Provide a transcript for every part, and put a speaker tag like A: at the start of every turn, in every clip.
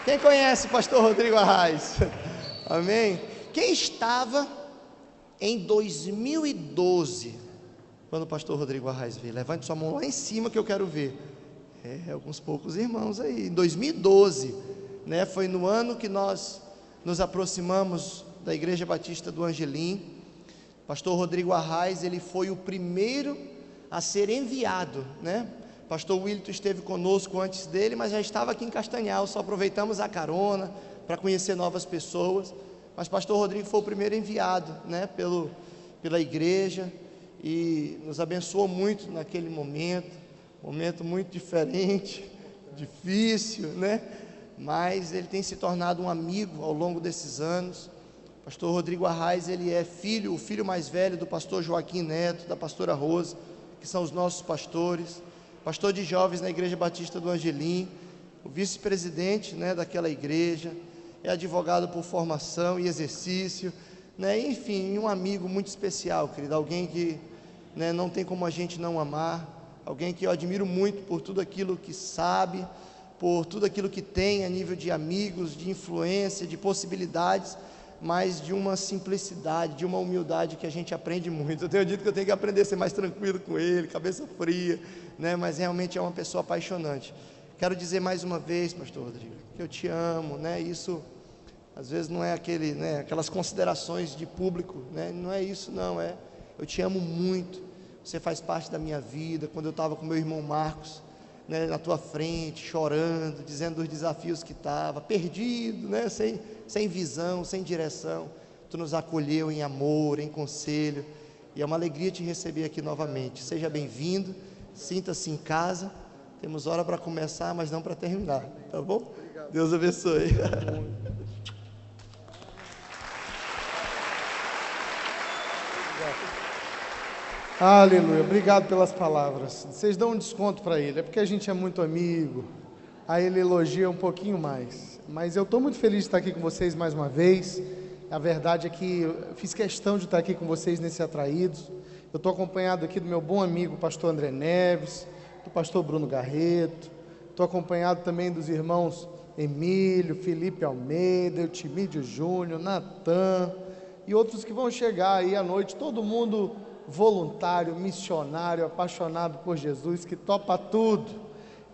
A: Quem conhece o pastor Rodrigo Arraes? Amém? Quem estava em 2012, quando o pastor Rodrigo Arraes veio? Levante sua mão lá em cima que eu quero ver. Alguns poucos irmãos aí. Em 2012, né, foi no ano que nós nos aproximamos da Igreja Batista do Angelim. Pastor Rodrigo Arraes, ele foi o primeiro a ser enviado, né? Pastor Willton esteve conosco antes dele, mas já estava aqui em Castanhal, só aproveitamos a carona para conhecer novas pessoas. Mas pastor Rodrigo foi o primeiro enviado, né, pela igreja, e nos abençoou muito naquele momento muito diferente, difícil, né? Mas ele tem se tornado um amigo ao longo desses anos. Pastor Rodrigo Arraes, ele é o filho mais velho do pastor Joaquim Neto, da pastora Rosa, que são os nossos pastores. Pastor de jovens na Igreja Batista do Angelim, o vice-presidente, né, daquela igreja, é advogado por formação e exercício, né? Enfim, um amigo muito especial, querido, alguém que, né, não tem como a gente não amar, alguém que eu admiro muito por tudo aquilo que sabe, por tudo aquilo que tem a nível de amigos, de influência, de possibilidades, mas de uma simplicidade, de uma humildade que a gente aprende muito. Eu tenho dito que eu tenho que aprender a ser mais tranquilo com ele, cabeça fria, né? Mas realmente é uma pessoa apaixonante. Quero dizer mais uma vez, pastor Rodrigo, que eu te amo, né? Isso às vezes não é aquelas considerações de público, né? Não é isso, não, eu te amo muito, você faz parte da minha vida. Quando eu estava com meu irmão Marcos, né, na tua frente, chorando, dizendo dos desafios que estava, perdido, né, sem visão, sem direção, tu nos acolheu em amor, em conselho, e é uma alegria te receber aqui novamente. Seja bem-vindo, sinta-se em casa. Temos hora para começar, mas não para terminar, tá bom? Obrigado. Deus abençoe.
B: Aleluia, obrigado pelas palavras. Vocês dão um desconto para ele, é porque a gente é muito amigo, aí ele elogia um pouquinho mais. Mas eu estou muito feliz de estar aqui com vocês mais uma vez. A verdade é que eu fiz questão de estar aqui com vocês nesse Atraídos. Eu estou acompanhado aqui do meu bom amigo pastor André Neves, do pastor Bruno Garreto, estou acompanhado também dos irmãos Emílio, Felipe Almeida, Eutimídio Júnior, Natan e outros que vão chegar aí à noite, todo mundo voluntário, missionário, apaixonado por Jesus, que topa tudo.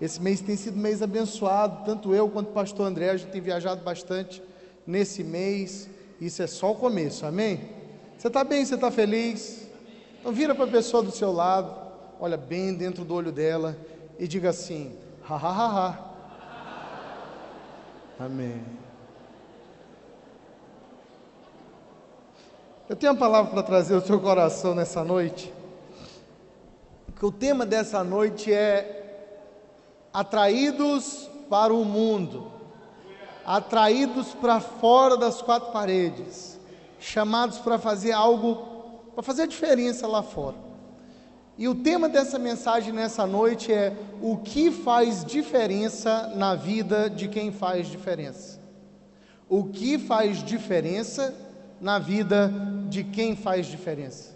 B: Esse mês tem sido um mês abençoado, tanto eu quanto o pastor André, a gente tem viajado bastante nesse mês. Isso é só o começo, amém? Você está bem, você está feliz? Então vira para a pessoa do seu lado, olha bem dentro do olho dela e diga assim, ha, ha, ha, ha. Amém. Eu tenho uma palavra para trazer ao seu coração nessa noite, que o tema dessa noite é atraídos para o mundo, atraídos para fora das quatro paredes, chamados para fazer algo, para fazer a diferença lá fora. E o tema dessa mensagem nessa noite é o que faz diferença na vida de quem faz diferença. O que faz diferença na vida de quem faz diferença.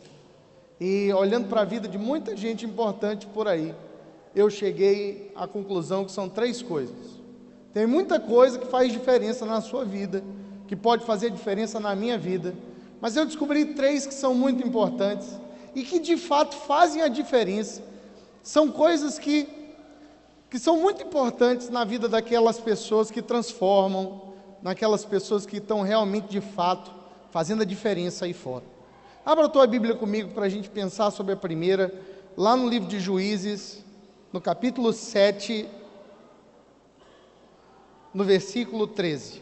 B: E olhando para a vida de muita gente importante por aí, eu cheguei à conclusão que são três coisas. Tem muita coisa que faz diferença na sua vida, que pode fazer diferença na minha vida, mas eu descobri três que são muito importantes e que de fato fazem a diferença. São coisas que são muito importantes na vida daquelas pessoas que transformam, naquelas pessoas que estão realmente de fato fazendo a diferença aí fora. Abra a tua Bíblia comigo para a gente pensar sobre a primeira, lá no livro de Juízes, no capítulo 7, no versículo 13.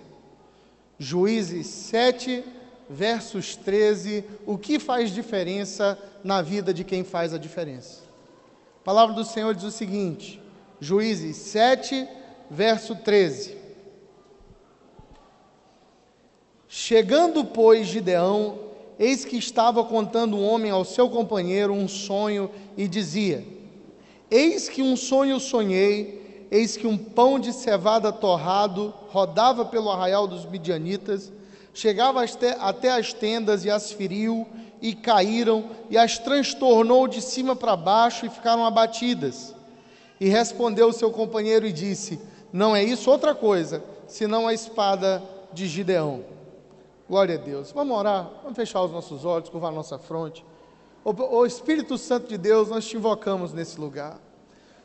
B: Juízes 7, versos 13, o que faz diferença na vida de quem faz a diferença? A palavra do Senhor diz o seguinte, Juízes 7, verso 13. Chegando, pois, Gideão, eis que estava contando um homem ao seu companheiro um sonho e dizia, eis que um sonho sonhei, eis que um pão de cevada torrado rodava pelo arraial dos midianitas, chegava até as tendas e as feriu e caíram e as transtornou de cima para baixo e ficaram abatidas. E respondeu o seu companheiro e disse, não é isso outra coisa, senão a espada de Gideão. Glória a Deus. Vamos orar, vamos fechar os nossos olhos, curvar a nossa fronte. Ô Espírito Santo de Deus, nós te invocamos nesse lugar.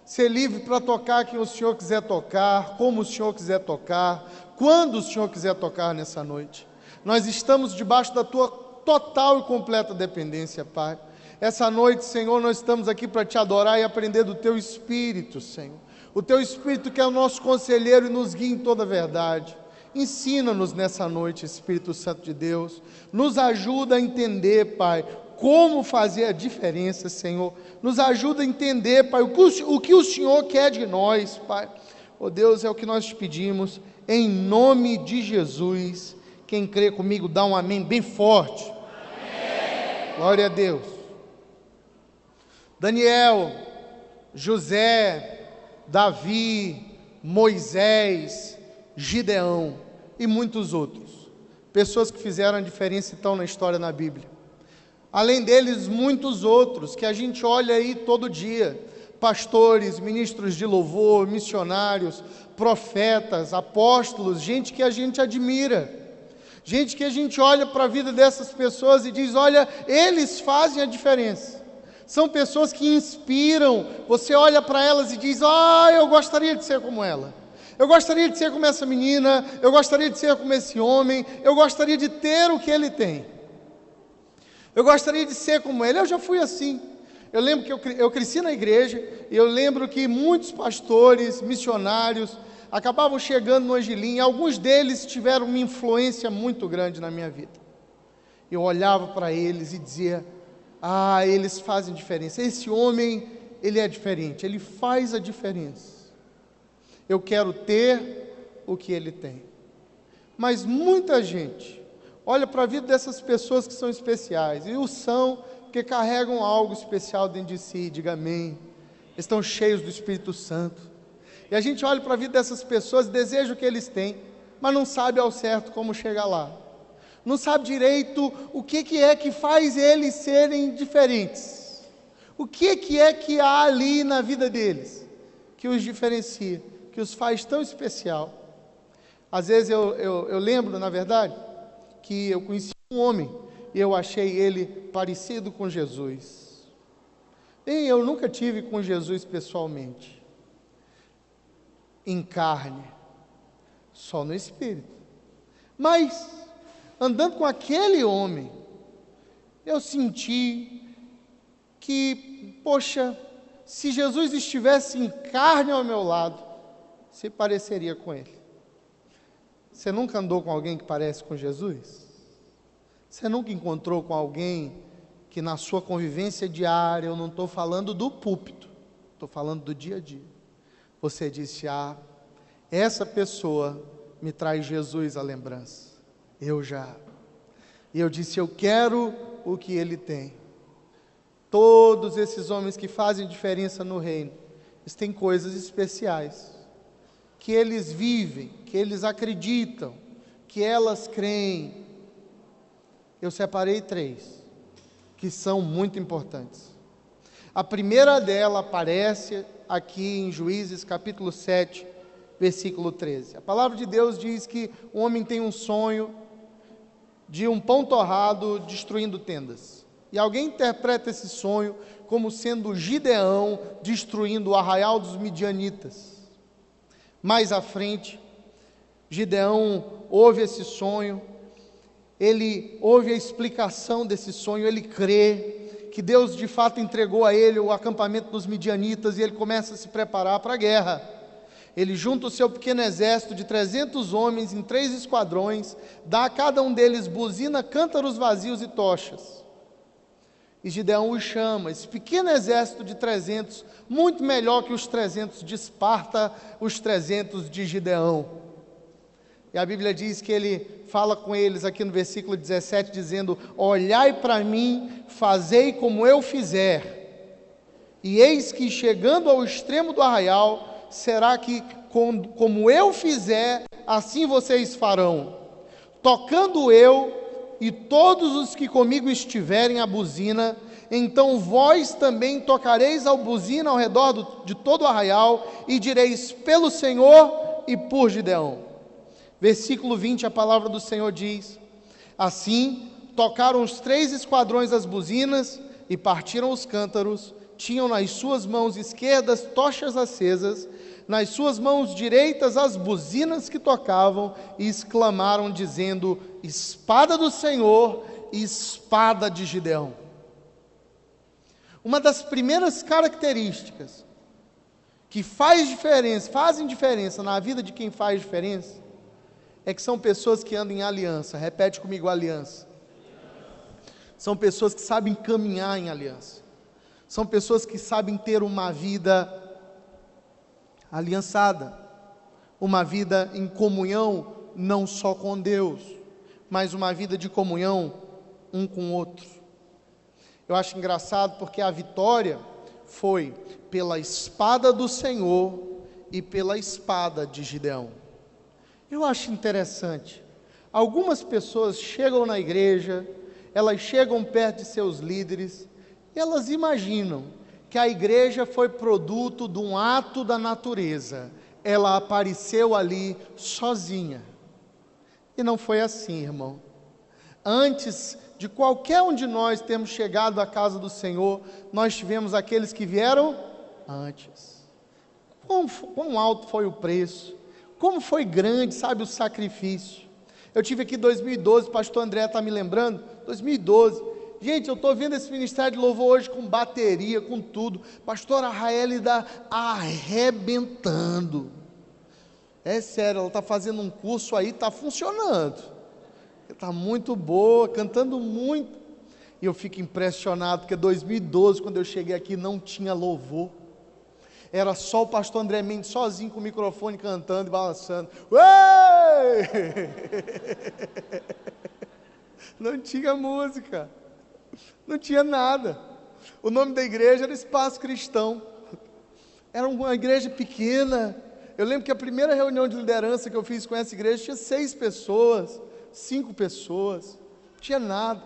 B: Ser livre para tocar quem o Senhor quiser tocar, como o Senhor quiser tocar, quando o Senhor quiser tocar nessa noite. Nós estamos debaixo da tua total e completa dependência, Pai. Essa noite, Senhor, nós estamos aqui para te adorar e aprender do teu Espírito, Senhor. O teu Espírito que é o nosso conselheiro e nos guia em toda a verdade. Ensina-nos nessa noite, Espírito Santo de Deus. Nos ajuda a entender, Pai, como fazer a diferença, Senhor. Nos ajuda a entender, Pai, o que o Senhor quer de nós, Pai. Oh Deus, é o que nós te pedimos, em nome de Jesus. Quem crê comigo, dá um amém bem forte. Amém. Glória a Deus. Daniel, José, Davi, Moisés, Gideão e muitos outros, pessoas que fizeram a diferença e estão na história na Bíblia. Além deles, muitos outros que a gente olha aí todo dia, pastores, ministros de louvor, missionários, profetas, apóstolos, gente que a gente admira, gente que a gente olha para a vida dessas pessoas e diz, olha, eles fazem a diferença. São pessoas que inspiram, você olha para elas e diz, eu gostaria de ser como ela. Eu gostaria de ser como essa menina, eu gostaria de ser como esse homem, eu gostaria de ter o que ele tem. Eu gostaria de ser como ele, eu já fui assim. Eu lembro que eu cresci na igreja, e eu lembro que muitos pastores, missionários, acabavam chegando no Angelim, e alguns deles tiveram uma influência muito grande na minha vida. Eu olhava para eles e dizia, eles fazem diferença, esse homem, ele é diferente, ele faz a diferença. Eu quero ter o que ele tem. Mas muita gente olha para a vida dessas pessoas que são especiais, e o são porque carregam algo especial dentro de si, diga amém. Estão cheios do Espírito Santo. E a gente olha para a vida dessas pessoas, deseja o que eles têm, mas não sabe ao certo como chegar lá. Não sabe direito o que é que faz eles serem diferentes. O que é que há ali na vida deles que os diferencia, que os faz tão especial. Às vezes eu lembro, na verdade, que eu conheci um homem e eu achei ele parecido com Jesus. E eu nunca tive com Jesus pessoalmente, em carne, só no Espírito. Mas, andando com aquele homem, eu senti que, poxa, se Jesus estivesse em carne ao meu lado, se pareceria com ele. Você nunca andou com alguém que parece com Jesus? Você nunca encontrou com alguém que na sua convivência diária, eu não estou falando do púlpito, estou falando do dia a dia, você disse, essa pessoa me traz Jesus à lembrança. E eu disse, eu quero o que ele tem. Todos esses homens que fazem diferença no reino, eles têm coisas especiais, que eles vivem, que eles acreditam, que elas creem. Eu separei 3, que são muito importantes. A primeira dela aparece aqui em Juízes capítulo 7, versículo 13. A palavra de Deus diz que o homem tem um sonho de um pão torrado destruindo tendas. E alguém interpreta esse sonho como sendo Gideão destruindo o arraial dos midianitas. Mais à frente, Gideão ouve esse sonho, ele ouve a explicação desse sonho, ele crê que Deus de fato entregou a ele o acampamento dos midianitas e ele começa a se preparar para a guerra. Ele junta o seu pequeno exército de 300 homens em 3 esquadrões, dá a cada um deles buzina, cântaros vazios e tochas. E Gideão os chama, esse pequeno exército de 300, muito melhor que os 300 de Esparta, os 300 de Gideão. E a Bíblia diz que ele fala com eles aqui no versículo 17, dizendo, olhai para mim, fazei como eu fizer. E eis que chegando ao extremo do arraial, será que como eu fizer, assim vocês farão. Tocando eu e todos os que comigo estiverem a buzina, então vós também tocareis a buzina ao redor de todo o arraial, e direis pelo Senhor e por Gideão. Versículo 20, a palavra do Senhor diz: assim tocaram os 3 esquadrões as buzinas e partiram os cântaros. Tinham nas suas mãos esquerdas tochas acesas, nas suas mãos direitas as buzinas que tocavam, e exclamaram dizendo: espada do Senhor e espada de Gideão. Uma das primeiras características que fazem diferença na vida de quem faz diferença, é que são pessoas que andam em aliança. Repete comigo: aliança. São pessoas que sabem caminhar em aliança. São pessoas que sabem ter uma vida aliançada, uma vida em comunhão, não só com Deus, mas uma vida de comunhão um com o outro. Eu acho engraçado porque a vitória foi pela espada do Senhor e pela espada de Gideão. Eu acho interessante, algumas pessoas chegam na igreja, elas chegam perto de seus líderes, elas imaginam que a igreja foi produto de um ato da natureza, ela apareceu ali sozinha, e não foi assim, irmão. Antes de qualquer um de nós termos chegado à casa do Senhor, nós tivemos aqueles que vieram antes. Quão alto foi o preço, como foi grande, sabe, o sacrifício. Eu tive aqui em 2012, o pastor André está me lembrando, 2012, gente, eu estou vendo esse ministério de louvor hoje com bateria, com tudo, pastora Raélida arrebentando, é sério, ela está fazendo um curso aí, está funcionando, está muito boa, cantando muito, e eu fico impressionado, porque 2012, quando eu cheguei aqui, não tinha louvor, era só o pastor André Mendes sozinho com o microfone cantando e balançando. Ué! Não tinha música, não tinha nada. O nome da igreja era Espaço Cristão. Era uma igreja pequena. Eu lembro que a primeira reunião de liderança que eu fiz com essa igreja tinha 6 pessoas, 5 pessoas, não tinha nada.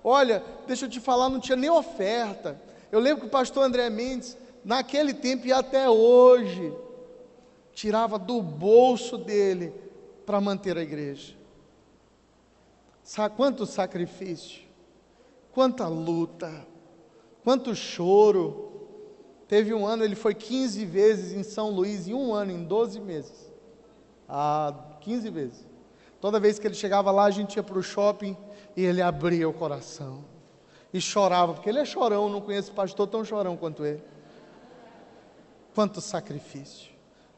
B: Olha, deixa eu te falar, não tinha nem oferta. Eu lembro que o pastor André Mendes, naquele tempo e até hoje, tirava do bolso dele para manter a igreja. Sabe quanto sacrifício, quanta luta, quanto choro. Teve um ano, ele foi 15 vezes em São Luís, em um ano, em 12 meses. 15 vezes. Toda vez que ele chegava lá, a gente ia para o shopping e ele abria o coração e chorava, porque ele é chorão, não conheço pastor tão chorão quanto ele. Quanto sacrifício.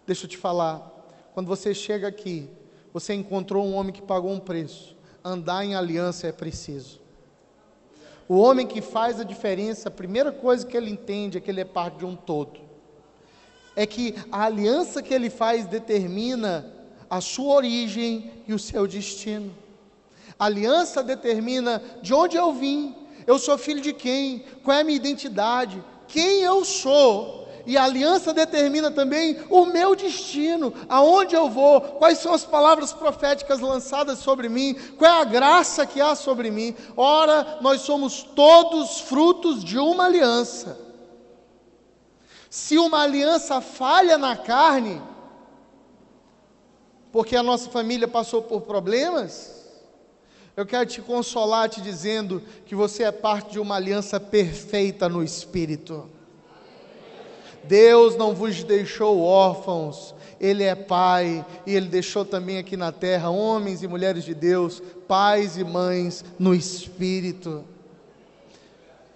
B: Deixa eu te falar, quando você chega aqui, você encontrou um homem que pagou um preço. Andar em aliança é preciso. O homem que faz a diferença, a primeira coisa que ele entende é que ele é parte de um todo. É que a aliança que ele faz determina a sua origem e o seu destino. A aliança determina de onde eu vim, eu sou filho de quem, qual é a minha identidade, quem eu sou. E a aliança determina também o meu destino, aonde eu vou, quais são as palavras proféticas lançadas sobre mim, qual é a graça que há sobre mim. Ora, nós somos todos frutos de uma aliança. Se uma aliança falha na carne, porque a nossa família passou por problemas, eu quero te consolar te dizendo que você é parte de uma aliança perfeita no Espírito. Deus não vos deixou órfãos, Ele é Pai, e Ele deixou também aqui na terra, homens e mulheres de Deus, pais e mães no Espírito.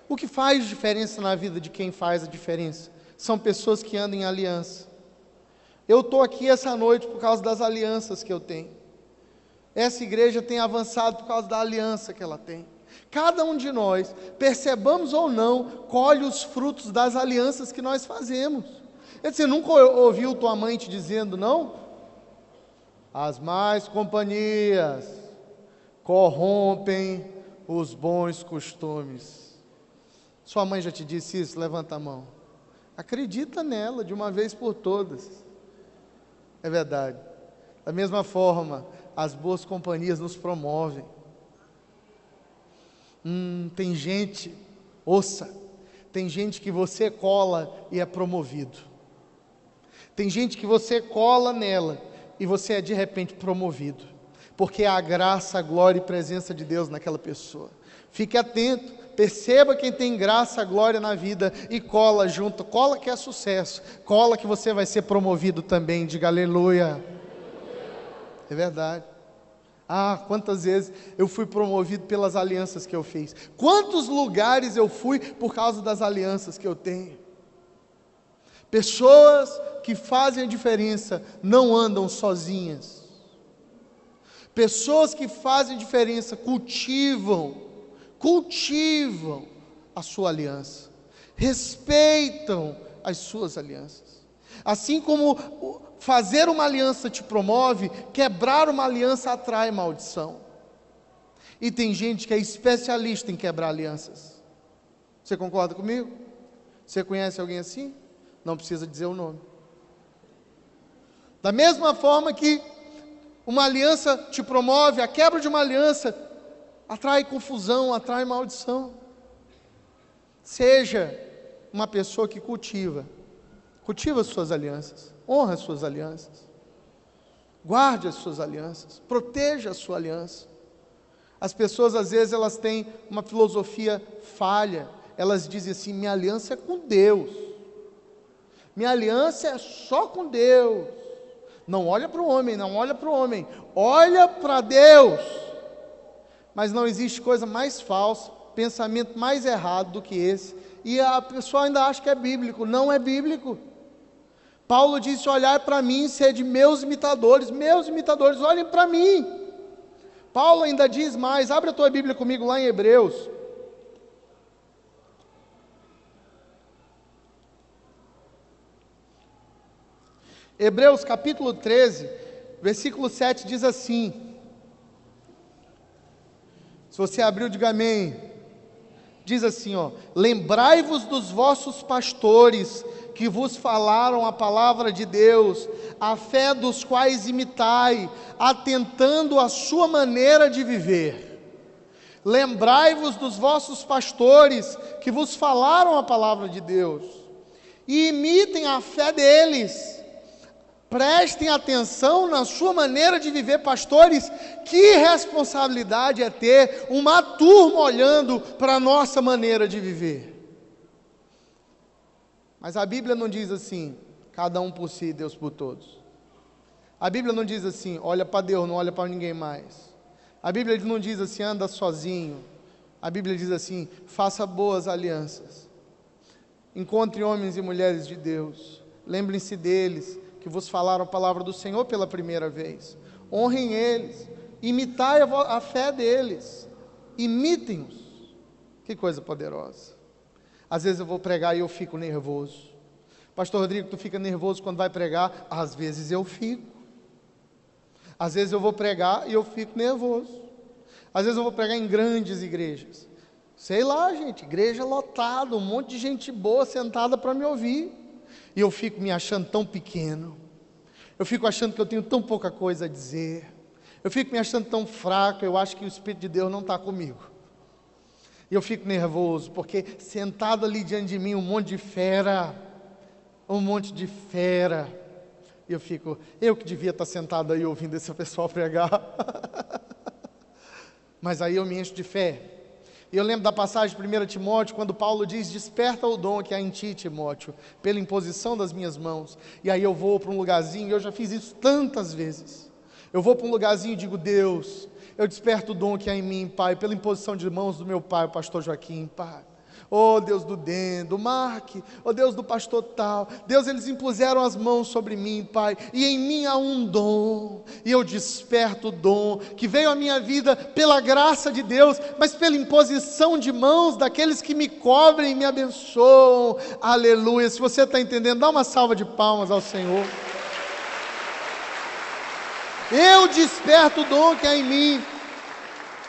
B: O que faz diferença na vida de quem faz a diferença? São pessoas que andam em aliança. Eu estou aqui essa noite por causa das alianças que eu tenho. Essa igreja tem avançado por causa da aliança que ela tem. Cada um de nós, percebamos ou não, colhe os frutos das alianças que nós fazemos. Você nunca ouviu tua mãe te dizendo, não? As más companhias corrompem os bons costumes. Sua mãe já te disse isso? Levanta a mão. Acredita nela de uma vez por todas. É verdade. Da mesma forma, as boas companhias nos promovem. Tem gente, ouça, tem gente que você cola e é promovido. Tem gente que você cola nela e você é de repente promovido, porque há a graça, a glória e presença de Deus naquela pessoa. Fique atento, perceba quem tem graça, glória na vida e cola junto, cola que é sucesso, cola que você vai ser promovido também, diga aleluia. É verdade. Quantas vezes eu fui promovido pelas alianças que eu fiz, quantos lugares eu fui por causa das alianças que eu tenho. Pessoas que fazem a diferença não andam sozinhas. Pessoas que fazem diferença cultivam a sua aliança, respeitam as suas alianças. Assim como fazer uma aliança te promove, quebrar uma aliança atrai maldição. E tem gente que é especialista em quebrar alianças. Você concorda comigo? Você conhece alguém assim? Não precisa dizer o nome. Da mesma forma que uma aliança te promove, a quebra de uma aliança atrai confusão, atrai maldição. Seja uma pessoa que cultiva as suas alianças, honra as suas alianças, guarde as suas alianças, proteja a sua aliança. As pessoas às vezes elas têm uma filosofia falha, elas dizem assim: minha aliança é com Deus, minha aliança é só com Deus, não olha para o homem, olha para Deus. Mas não existe coisa mais falsa, pensamento mais errado do que esse, e a pessoa ainda acha que é bíblico. Não é bíblico. Paulo disse: olhai para mim, sede meus imitadores, olhem para mim. Paulo ainda diz mais, abre a tua Bíblia comigo lá em Hebreus. Hebreus capítulo 13, versículo 7 diz assim, se você abriu, diga amém. Diz assim, lembrai-vos dos vossos pastores, que vos falaram a palavra de Deus, a fé dos quais imitai, atentando à sua maneira de viver. Lembrai-vos dos vossos pastores, que vos falaram a palavra de Deus, e imitem a fé deles. Prestem atenção na sua maneira de viver, pastores. Que responsabilidade é ter uma turma olhando para a nossa maneira de viver. Mas a Bíblia não diz assim: cada um por si, Deus por todos. A Bíblia não diz assim: olha para Deus, não olha para ninguém mais. A Bíblia não diz assim: anda sozinho. A Bíblia diz assim: faça boas alianças, encontre homens e mulheres de Deus, lembrem-se deles, que vos falaram a palavra do Senhor pela primeira vez, honrem eles, imitai a fé deles, imitem-os. Que coisa poderosa. Às vezes eu vou pregar e eu fico nervoso. Pastor Rodrigo, tu fica nervoso quando vai pregar? Às vezes eu fico. Às vezes eu vou pregar e eu fico nervoso. Às vezes eu vou pregar em grandes igrejas, sei lá gente, igreja lotada, um monte de gente boa sentada para me ouvir, e eu fico me achando tão pequeno, eu fico achando que eu tenho tão pouca coisa a dizer, eu fico me achando tão fraco, eu acho que o Espírito de Deus não está comigo, e eu fico nervoso, porque sentado ali diante de mim um monte de fera, e eu que devia estar sentado aí ouvindo esse pessoal pregar, mas aí eu me encho de fé. E eu lembro da passagem de 1 Timóteo, quando Paulo diz: desperta o dom que há em ti, Timóteo, pela imposição das minhas mãos. E aí eu vou para um lugarzinho, e eu já fiz isso tantas vezes, eu vou para um lugarzinho e digo: Deus, eu desperto o dom que há em mim, Pai, pela imposição de mãos do meu pai, o pastor Joaquim, Pai. Oh Deus do Den, do Mark, oh Deus do pastor tal, Deus, eles impuseram as mãos sobre mim, Pai, e em mim há um dom, e eu desperto o dom, que veio à minha vida pela graça de Deus, mas pela imposição de mãos daqueles que me cobrem e me abençoam, aleluia. Se você está entendendo, dá uma salva de palmas ao Senhor. Eu desperto o dom que há em mim,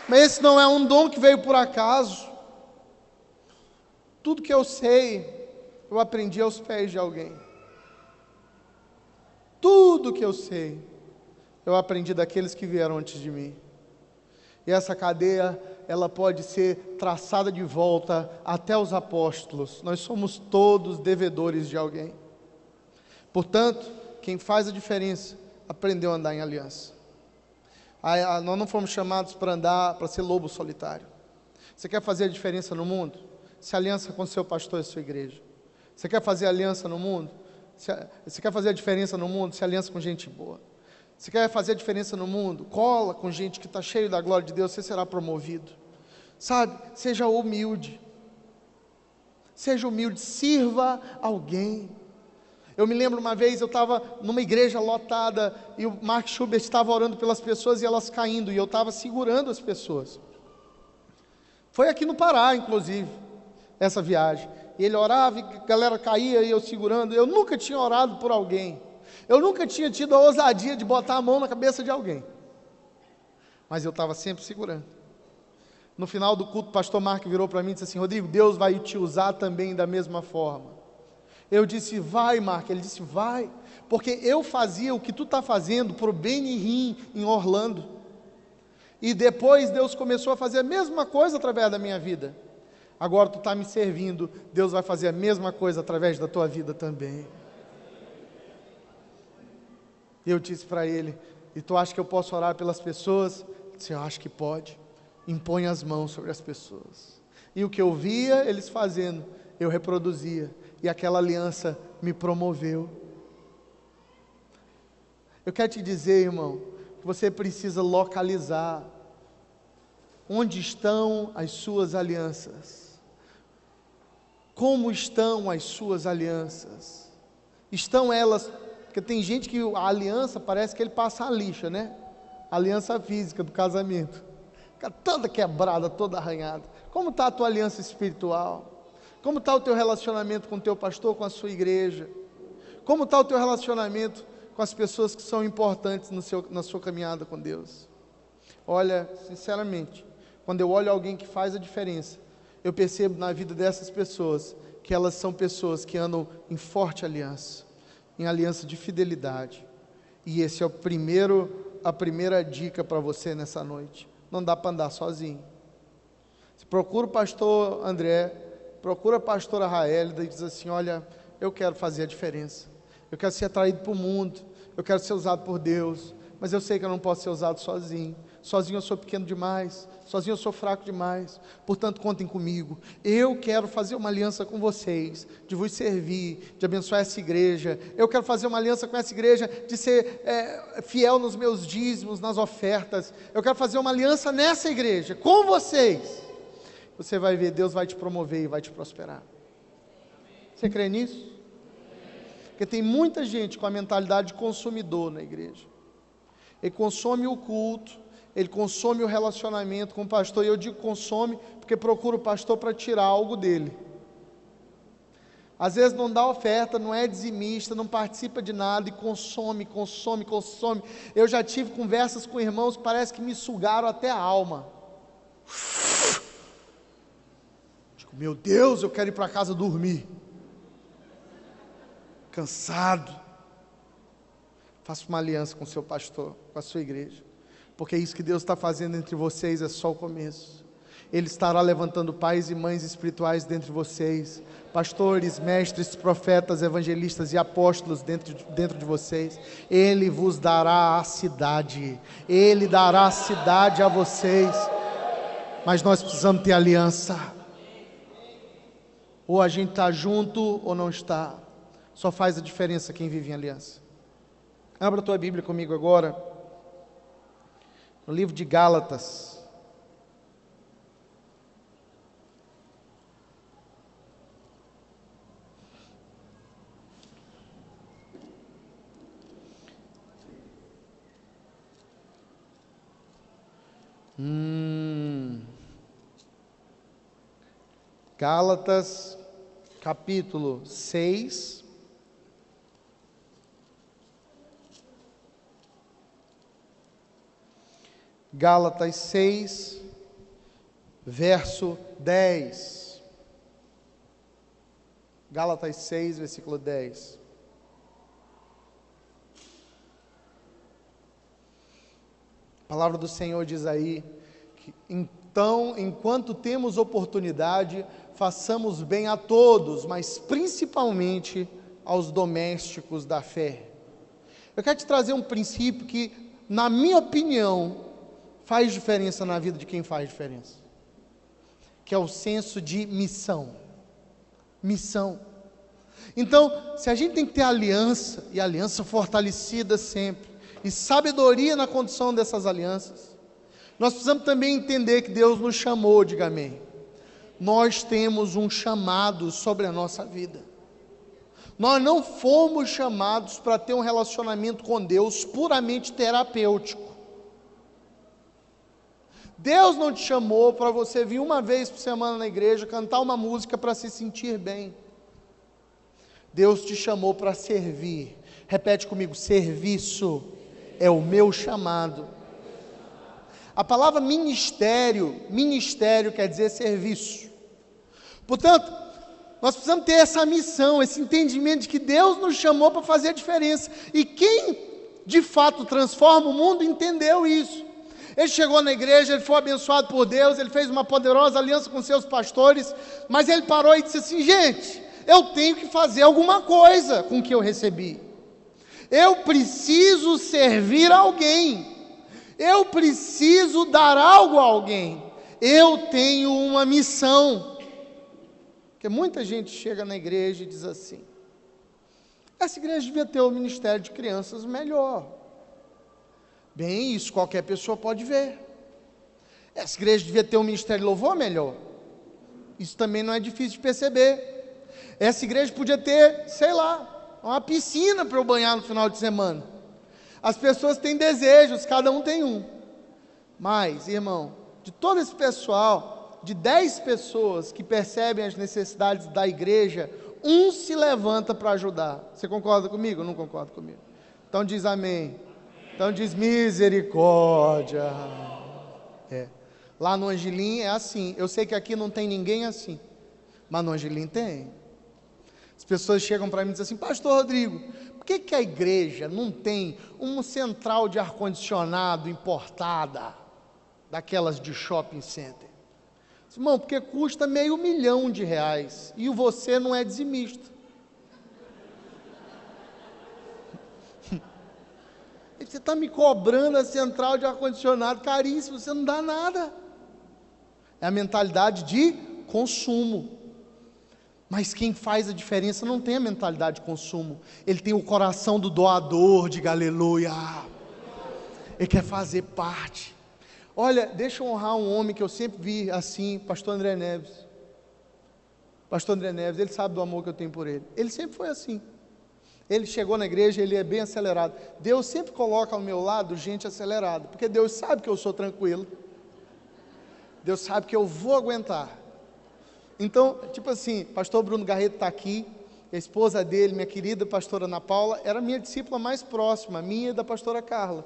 B: mas esse não é um dom que veio por acaso. Tudo que eu sei, eu aprendi aos pés de alguém. Tudo que eu sei, eu aprendi daqueles que vieram antes de mim. E essa cadeia, ela pode ser traçada de volta até os apóstolos. Nós somos todos devedores de alguém. Portanto, quem faz a diferença aprendeu a andar em aliança. Nós não fomos chamados para andar, para ser lobo solitário. Você quer fazer a diferença no mundo? Se aliança com seu pastor e sua igreja. Você quer fazer aliança no mundo? Você quer fazer a diferença no mundo? Se aliança com gente boa. Você quer fazer a diferença no mundo? Cola com gente que está cheio da glória de Deus, você será promovido. Sabe? Seja humilde. Seja humilde, sirva alguém. Eu me lembro uma vez, eu estava numa igreja lotada e o Mark Schubert estava orando pelas pessoas e elas caindo, e eu estava segurando as pessoas. Foi aqui no Pará, inclusive, essa viagem. E ele orava e a galera caía e eu segurando. Eu nunca tinha orado por alguém. Eu nunca tinha tido a ousadia de botar a mão na cabeça de alguém. Mas eu estava sempre segurando. No final do culto, o pastor Mark virou para mim e disse assim: Rodrigo, Deus vai te usar também da mesma forma. Eu disse: vai, Mark. Ele disse: vai, porque eu fazia o que tu está fazendo para o Benny Hinn em Orlando, e depois Deus começou a fazer a mesma coisa através da minha vida. Agora tu está me servindo, Deus vai fazer a mesma coisa através da tua vida também. Eu disse para ele: e tu acha que eu posso orar pelas pessoas? Ele disse: eu acho que pode. Impõe as mãos sobre as pessoas. E o que eu via eles fazendo, eu reproduzia. E aquela aliança me promoveu. Eu quero te dizer, irmão, que você precisa localizar onde estão as suas alianças. Como estão as suas alianças? Estão elas, porque tem gente que a aliança parece que ele passa a lixa, né? A aliança física do casamento, fica toda quebrada, toda arranhada. Como está a tua aliança espiritual? Como está o teu relacionamento com o teu pastor, com a sua igreja? Como está o teu relacionamento com as pessoas que são importantes na sua caminhada com Deus? Olha, sinceramente, quando eu olho alguém que faz a diferença, eu percebo na vida dessas pessoas que elas são pessoas que andam em forte aliança, em aliança de fidelidade. E esse é a primeira dica para você nessa noite. Não dá para andar sozinho. Você procura o pastor André, procura a pastora Raélida e diz assim: olha, eu quero fazer a diferença, eu quero ser atraído para o mundo, eu quero ser usado por Deus, mas eu sei que eu não posso ser usado sozinho. Sozinho eu sou pequeno demais, sozinho eu sou fraco demais, portanto contem comigo. Eu quero fazer uma aliança com vocês, de vos servir, de abençoar essa igreja. Eu quero fazer uma aliança com essa igreja, de ser fiel nos meus dízimos, nas ofertas. Eu quero fazer uma aliança nessa igreja, com vocês. Você vai ver, Deus vai te promover e vai te prosperar. Você crê nisso? Porque tem muita gente com a mentalidade de consumidor na igreja. Ele consome o culto, ele consome o relacionamento com o pastor, e eu digo consome porque procura o pastor para tirar algo dele. Às vezes não dá oferta, não é dizimista, não participa de nada e consome. Eu já tive conversas com irmãos que parece que me sugaram até a alma. Digo, meu Deus, eu quero ir para casa dormir. Cansado. Faça uma aliança com o seu pastor, com a sua igreja, porque isso que Deus está fazendo entre vocês é só o começo. Ele estará levantando pais e mães espirituais dentre vocês, pastores, mestres, profetas, evangelistas e apóstolos dentro de vocês. Ele vos dará a cidade, Ele dará a cidade a vocês, mas nós precisamos ter aliança. Ou a gente está junto ou não está. Só faz a diferença quem vive em aliança. Abra a tua Bíblia comigo agora, no livro de Gálatas. Gálatas, capítulo 6. Gálatas 6, verso 10. Gálatas 6, versículo 10. A palavra do Senhor diz aí, que então, enquanto temos oportunidade, façamos bem a todos, mas principalmente aos domésticos da fé. Eu quero te trazer um princípio que, na minha opinião, faz diferença na vida de quem faz diferença, que é o senso de missão. Missão. Então, se a gente tem que ter aliança, e aliança fortalecida sempre, e sabedoria na condução dessas alianças, nós precisamos também entender que Deus nos chamou, diga amém. Nós temos um chamado sobre a nossa vida. Nós não fomos chamados para ter um relacionamento com Deus puramente terapêutico. Deus não te chamou para você vir uma vez por semana na igreja, cantar uma música para se sentir bem. Deus te chamou para servir. Repete comigo: serviço é o meu chamado. A palavra ministério quer dizer serviço. Portanto, nós precisamos ter essa missão, esse entendimento de que Deus nos chamou para fazer a diferença. E quem de fato transforma o mundo entendeu isso. Ele chegou na igreja, ele foi abençoado por Deus, ele fez uma poderosa aliança com seus pastores, mas ele parou e disse assim: gente, eu tenho que fazer alguma coisa com o que eu recebi. Eu preciso servir alguém. Eu preciso dar algo a alguém. Eu tenho uma missão. Porque muita gente chega na igreja e diz assim: essa igreja devia ter um ministério de crianças melhor. Bem, isso qualquer pessoa pode ver. Essa igreja devia ter um ministério de louvor melhor. Isso também não é difícil de perceber. Essa igreja podia ter, sei lá, uma piscina para eu banhar no final de semana. As pessoas têm desejos, cada um tem um. Mas, irmão, de todo esse pessoal, de 10 pessoas que percebem as necessidades da igreja, um se levanta para ajudar. Você concorda comigo ou não concorda comigo? Então diz amém. Então diz misericórdia. Lá no Angelim é assim. Eu sei que aqui não tem ninguém assim, mas no Angelim tem. As pessoas chegam para mim e dizem assim: pastor Rodrigo, por que a igreja não tem uma central de ar-condicionado importada, daquelas de shopping center? Irmão, porque custa R$500 mil, e você não é dizimista. Você está me cobrando a central de ar-condicionado caríssimo, você não dá nada. É a mentalidade de consumo. Mas quem faz a diferença não tem a mentalidade de consumo. Ele tem o coração do doador, diga aleluia. Ele quer fazer parte. Olha, deixa eu honrar um homem que eu sempre vi assim, pastor André Neves. Pastor André Neves, ele sabe do amor que eu tenho por ele. Ele sempre foi assim. Ele chegou na igreja, ele é bem acelerado. Deus sempre coloca ao meu lado gente acelerada, porque Deus sabe que eu sou tranquilo. Deus sabe que eu vou aguentar. Então, tipo assim, pastor Bruno Garreto está aqui, a esposa dele, minha querida pastora Ana Paula, era minha discípula mais próxima, minha e da pastora Carla.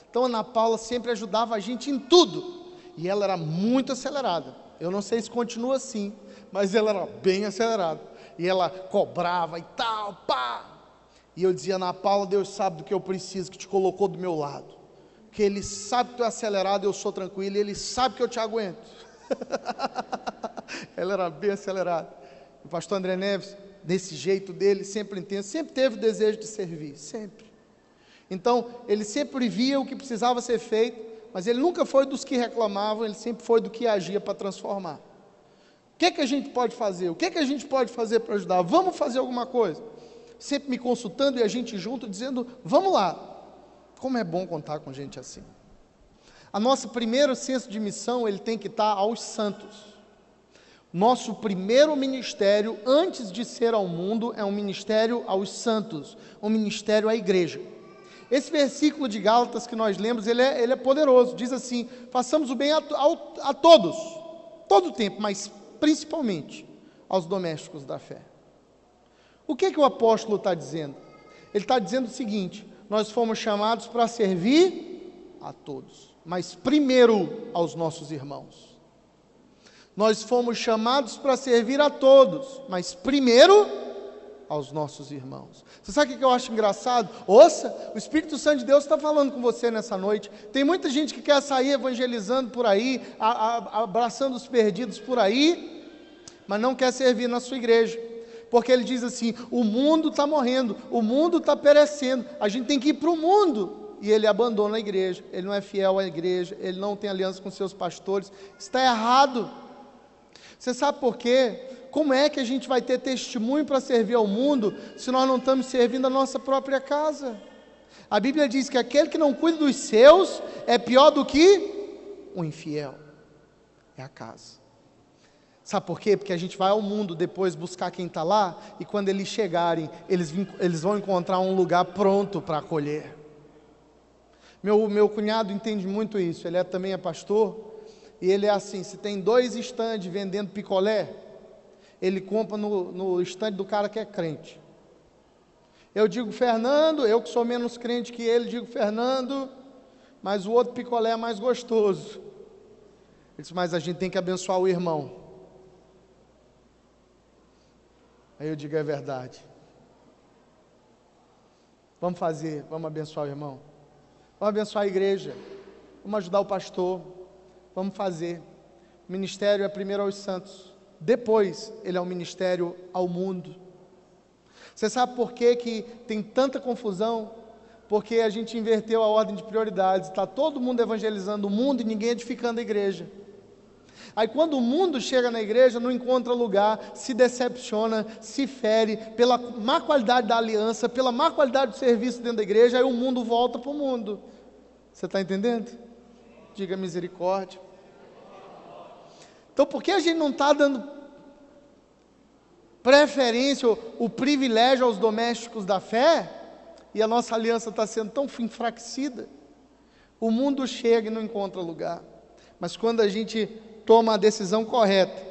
B: Então, a Ana Paula sempre ajudava a gente em tudo, e ela era muito acelerada. Eu não sei se continua assim, mas ela era bem acelerada, e ela cobrava e tal, pá. E eu dizia: Ana Paula, Deus sabe do que eu preciso, que te colocou do meu lado, que Ele sabe que tu é acelerado, eu sou tranquilo, e Ele sabe que eu te aguento. Ela era bem acelerada. O pastor André Neves, desse jeito dele, sempre intenso, sempre teve o desejo de servir, sempre. Então, ele sempre via o que precisava ser feito, mas ele nunca foi dos que reclamavam, ele sempre foi do que agia para transformar. O que a gente pode fazer? O que a gente pode fazer para ajudar? Vamos fazer alguma coisa? Sempre me consultando e a gente junto, dizendo: vamos lá. Como é bom contar com gente assim. A nosso primeiro senso de missão, ele tem que estar aos santos. Nosso primeiro ministério, antes de ser ao mundo, é um ministério aos santos, um ministério à igreja. Esse versículo de Gálatas que nós lemos, ele é poderoso. Diz assim: façamos o bem a todos, todo o tempo, mas principalmente aos domésticos da fé. O que o apóstolo está dizendo? Ele está dizendo o seguinte: nós fomos chamados para servir a todos, mas primeiro aos nossos irmãos. Nós fomos chamados para servir a todos, mas primeiro aos nossos irmãos. Você sabe o que eu acho engraçado? Ouça, o Espírito Santo de Deus está falando com você nessa noite. Tem muita gente que quer sair evangelizando por aí, abraçando os perdidos por aí, mas não quer servir na sua igreja. porque ele diz assim: o mundo está morrendo, o mundo está perecendo, a gente tem que ir para o mundo. E ele abandona a igreja, ele não é fiel à igreja, ele não tem aliança com seus pastores. Está errado. Você sabe por quê? Como é que a gente vai ter testemunho para servir ao mundo se nós não estamos servindo a nossa própria casa? A Bíblia diz que aquele que não cuida dos seus é pior do que o infiel. É a casa. Sabe por quê? Porque a gente vai ao mundo depois buscar quem está lá, e quando eles chegarem, eles vão encontrar um lugar pronto para acolher. Meu cunhado entende muito isso, ele também é pastor, e ele é assim: se tem 2 estandes vendendo picolé, ele compra no estande do cara que é crente. Eu digo Fernando, eu que sou menos crente que ele, digo Fernando, mas o outro picolé é mais gostoso. Ele disse: mas a gente tem que abençoar o irmão. Aí eu digo: é verdade. Vamos abençoar o irmão. Vamos abençoar a igreja. Vamos ajudar o pastor. Vamos fazer. O ministério é primeiro aos santos. Depois, ele é um ministério ao mundo. Você sabe por que tem tanta confusão? Porque a gente inverteu a ordem de prioridades. Está todo mundo evangelizando o mundo e ninguém edificando a igreja. Aí quando o mundo chega na igreja, não encontra lugar, se decepciona, se fere pela má qualidade da aliança, pela má qualidade do serviço dentro da igreja, aí o mundo volta para o mundo. Você está entendendo? Diga misericórdia. Então por que a gente não está dando preferência, o privilégio aos domésticos da fé, e a nossa aliança está sendo tão enfraquecida? O mundo chega e não encontra lugar, mas quando a gente toma a decisão correta,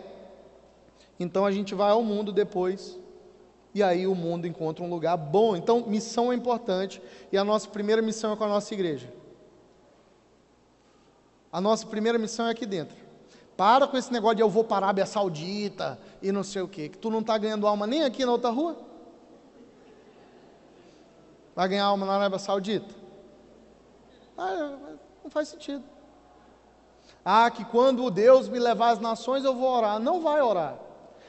B: então a gente vai ao mundo depois, e aí o mundo encontra um lugar bom. Então missão é importante, e a nossa primeira missão é com a nossa igreja. A nossa primeira missão é aqui dentro. Para com esse negócio de eu vou para a Arábia Saudita e não sei o quê, que tu não está ganhando alma nem aqui na outra rua. Vai ganhar alma na Arábia Saudita? Não faz sentido. Que quando Deus me levar às nações eu vou orar. Não vai orar.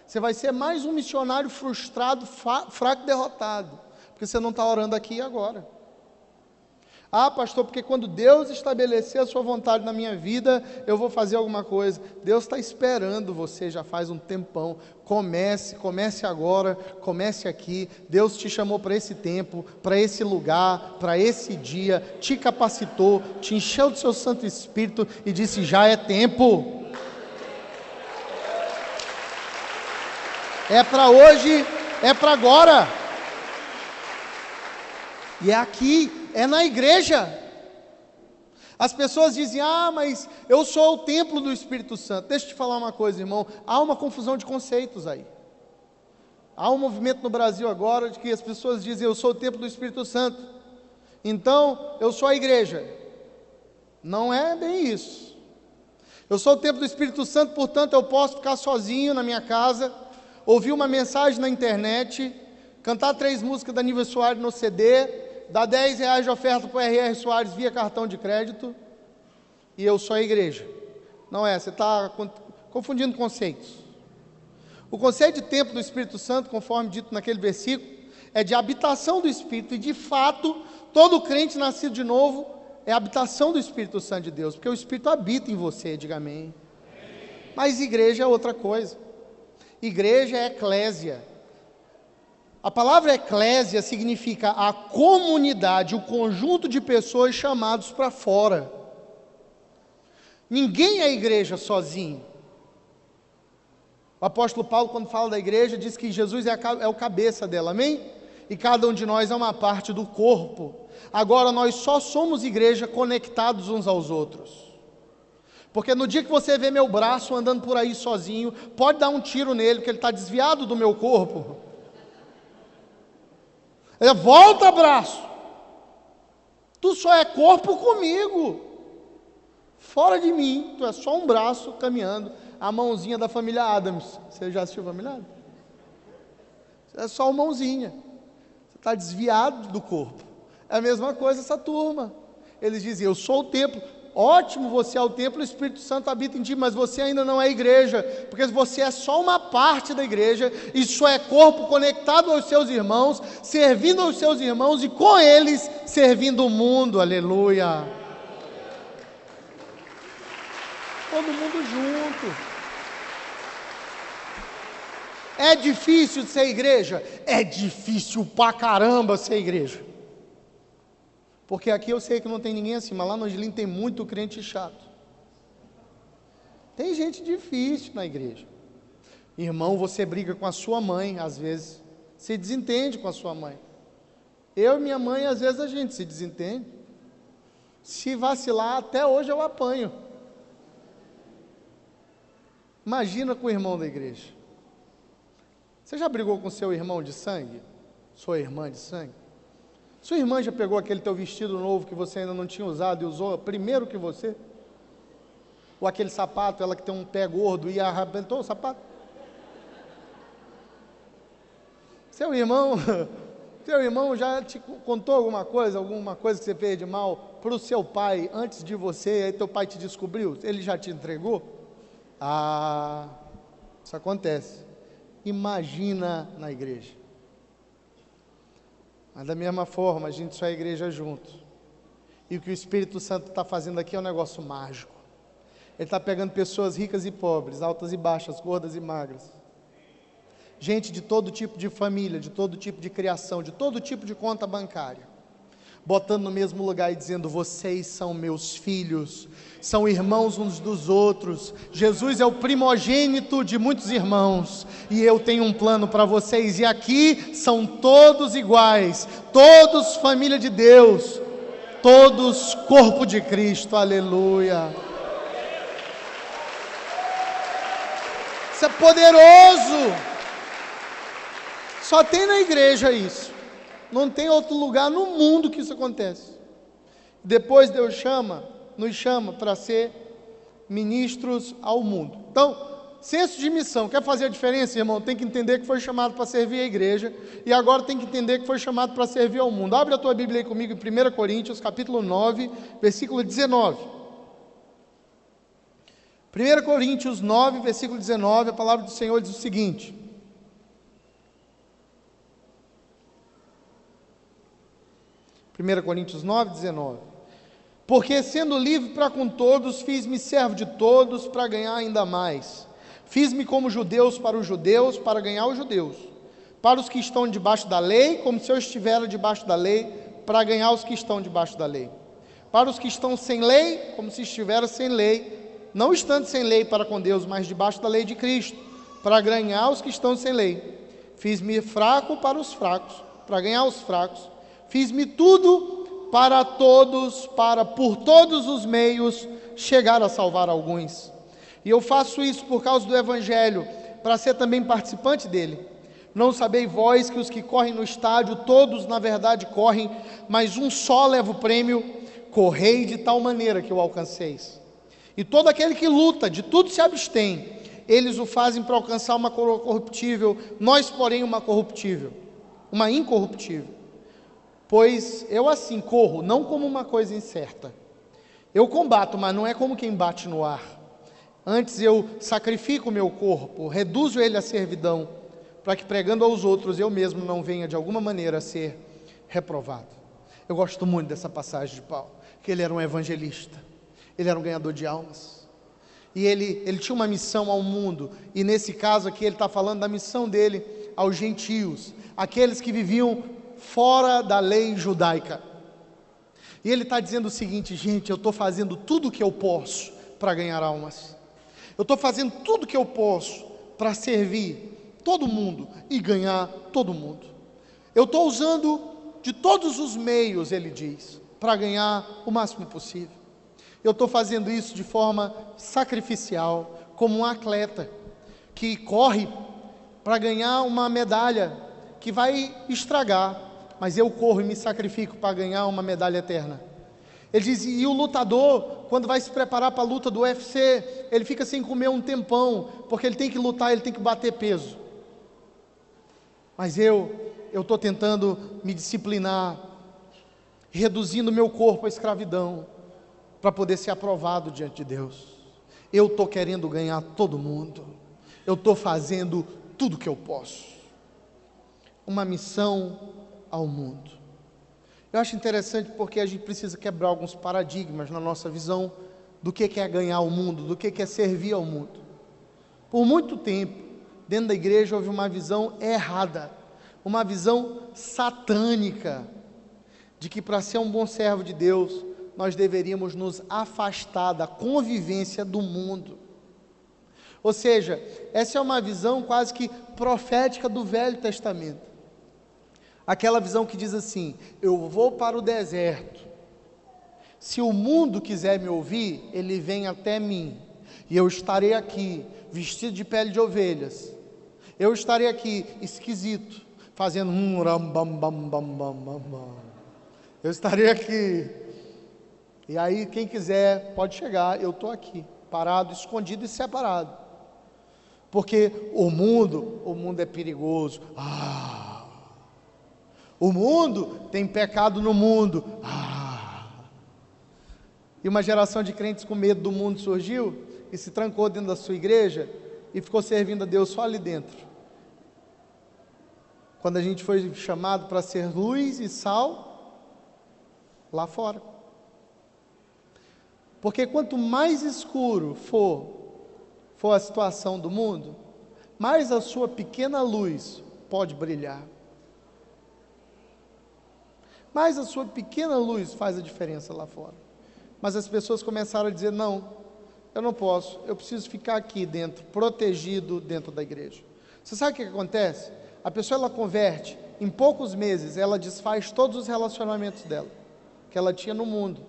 B: Você vai ser mais um missionário frustrado, fraco e derrotado, porque você não está orando aqui e agora. Pastor, porque quando Deus estabelecer a sua vontade na minha vida, eu vou fazer alguma coisa. Deus está esperando você já faz um tempão. Comece agora, comece aqui. Deus te chamou para esse tempo, para esse lugar, para esse dia, te capacitou, te encheu do seu Santo Espírito e disse: já é tempo. É para hoje, é para agora. E é aqui, é na igreja. As pessoas dizem: mas eu sou o templo do Espírito Santo. Deixa eu te falar uma coisa, irmão. Há uma confusão de conceitos aí. Há um movimento no Brasil agora de que as pessoas dizem: eu sou o templo do Espírito Santo, então eu sou a igreja. Não é bem isso. Eu sou o templo do Espírito Santo, portanto eu posso ficar sozinho na minha casa, ouvir uma mensagem na internet, cantar 3 músicas da Nívia Soares no CD, dá R$10 de oferta para o R.R. Soares via cartão de crédito, e eu sou a igreja. Não é, você está confundindo conceitos. O conceito de templo do Espírito Santo, conforme dito naquele versículo, é de habitação do Espírito, e de fato, todo crente nascido de novo é a habitação do Espírito Santo de Deus, porque o Espírito habita em você, diga amém. Mas igreja é outra coisa. Igreja é eclésia. A palavra eclésia significa a comunidade, o conjunto de pessoas chamados para fora. Ninguém é igreja sozinho. O apóstolo Paulo, quando fala da igreja, diz que Jesus é o cabeça dela, amém? E cada um de nós é uma parte do corpo. Agora nós só somos igreja conectados uns aos outros. Porque no dia que você vê meu braço andando por aí sozinho, pode dar um tiro nele, porque ele está desviado do meu corpo. Volta, braço. Tu só é corpo comigo. Fora de mim, tu é só um braço caminhando. A mãozinha da família Adams. Você já assistiu a família Adams? É só uma mãozinha. Você está desviado do corpo. É a mesma coisa essa turma. Eles dizem: eu sou o templo. ótimo, você é o templo, o Espírito Santo habita em ti, mas você ainda não é igreja, porque você é só uma parte da igreja, e só é corpo conectado aos seus irmãos, servindo aos seus irmãos, e com eles, servindo o mundo, aleluia. Todo mundo junto. É difícil ser igreja? É difícil pra caramba ser igreja. Porque aqui eu sei que não tem ninguém assim, mas lá no Angelim tem muito crente chato. Tem gente difícil na igreja. Irmão, você briga com a sua mãe, às vezes. Se desentende com a sua mãe. Eu e minha mãe, às vezes a gente se desentende. Se vacilar, até hoje eu apanho. Imagina com o irmão da igreja. Você já brigou com seu irmão de sangue? Sua irmã de sangue? Sua irmã já pegou aquele teu vestido novo que você ainda não tinha usado e usou primeiro que você? Ou aquele sapato, ela que tem um pé gordo e arrebentou o sapato? Seu irmão já te contou alguma coisa que você fez de mal para o seu pai antes de você, aí teu pai te descobriu? Ele já te entregou? Ah, isso acontece. Imagina na igreja. Mas da mesma forma, a gente só é igreja junto. E o que o Espírito Santo está fazendo aqui é um negócio mágico. Ele está pegando pessoas ricas e pobres, altas e baixas, gordas e magras. Gente de todo tipo de família, de todo tipo de criação, de todo tipo de conta bancária. Botando no mesmo lugar e dizendo: vocês são meus filhos, são irmãos uns dos outros. Jesus é o primogênito de muitos irmãos, e eu tenho um plano para vocês, e aqui são todos iguais, todos família de Deus, todos corpo de Cristo, aleluia. Isso é poderoso, só tem na igreja isso. Não tem outro lugar no mundo que isso acontece. Depois Deus nos chama para ser ministros ao mundo. Então, senso de missão, quer fazer a diferença, irmão? Tem que entender que foi chamado para servir a igreja, e agora tem que entender que foi chamado para servir ao mundo. Abre a tua Bíblia aí comigo em 1 Coríntios, capítulo 9, versículo 19. 1 Coríntios 9, versículo 19, a palavra do Senhor diz o seguinte: 1 Coríntios 9, 19. Porque sendo livre para com todos, fiz-me servo de todos para ganhar ainda mais. Fiz-me como judeus, para ganhar os judeus. Para os que estão debaixo da lei, como se eu estivesse debaixo da lei, para ganhar os que estão debaixo da lei. Para os que estão sem lei, como se estivesse sem lei, não estando sem lei para com Deus, mas debaixo da lei de Cristo, para ganhar os que estão sem lei. Fiz-me fraco para os fracos, para ganhar os fracos. Fiz-me tudo para todos, para por todos os meios chegar a salvar alguns. E eu faço isso por causa do Evangelho, para ser também participante dele. Não sabeis vós que os que correm no estádio, todos na verdade correm, mas um só leva o prêmio? Correi de tal maneira que o alcanceis. E todo aquele que luta, de tudo se abstém. Eles o fazem para alcançar uma coroa corruptível, nós porém uma corruptível, uma incorruptível. Pois eu assim corro, não como uma coisa incerta. Eu combato, mas não é como quem bate no ar. Antes eu sacrifico o meu corpo, reduzo ele à servidão, para que pregando aos outros eu mesmo não venha de alguma maneira a ser reprovado. Eu gosto muito dessa passagem de Paulo, que ele era um evangelista, ele era um ganhador de almas. E ele tinha uma missão ao mundo, e nesse caso aqui ele está falando da missão dele aos gentios, aqueles que viviam fora da lei judaica. E ele está dizendo o seguinte: gente, eu estou fazendo tudo o que eu posso para ganhar almas. Eu estou fazendo tudo o que eu posso para servir todo mundo e ganhar todo mundo. Eu estou usando de todos os meios, ele diz, para ganhar o máximo possível. Eu estou fazendo isso de forma sacrificial, como um atleta que corre para ganhar uma medalha que vai estragar, mas eu corro e me sacrifico para ganhar uma medalha eterna. Ele diz: e o lutador, quando vai se preparar para a luta do UFC, ele fica sem comer um tempão, porque ele tem que lutar, ele tem que bater peso. Mas eu estou tentando me disciplinar, reduzindo meu corpo à escravidão, para poder ser aprovado diante de Deus. Eu estou querendo ganhar todo mundo, eu estou fazendo tudo que eu posso. Uma missão ao mundo. Eu acho interessante porque a gente precisa quebrar alguns paradigmas na nossa visão do que é ganhar o mundo, do que é servir ao mundo. Por muito tempo, dentro da igreja houve uma visão errada, uma visão satânica, de que para ser um bom servo de Deus, nós deveríamos nos afastar da convivência do mundo. Ou seja, essa é uma visão quase que profética do Velho Testamento. Aquela visão que diz assim: eu vou para o deserto, se o mundo quiser me ouvir, ele vem até mim, e eu estarei aqui, vestido de pele de ovelhas, eu estarei aqui, esquisito, fazendo eu estarei aqui, e aí quem quiser pode chegar, eu estou aqui, parado, escondido e separado, porque o mundo é perigoso, o mundo tem pecado no mundo, e uma geração de crentes com medo do mundo surgiu, e se trancou dentro da sua igreja, e ficou servindo a Deus só ali dentro, quando a gente foi chamado para ser luz e sal, lá fora, porque quanto mais escuro for a situação do mundo, mais a sua pequena luz pode brilhar, mais a sua pequena luz faz a diferença lá fora. Mas as pessoas começaram a dizer: não, eu não posso, eu preciso ficar aqui dentro, protegido dentro da igreja. Você sabe o que acontece? A pessoa, ela converte, em poucos meses ela desfaz todos os relacionamentos dela, que ela tinha no mundo.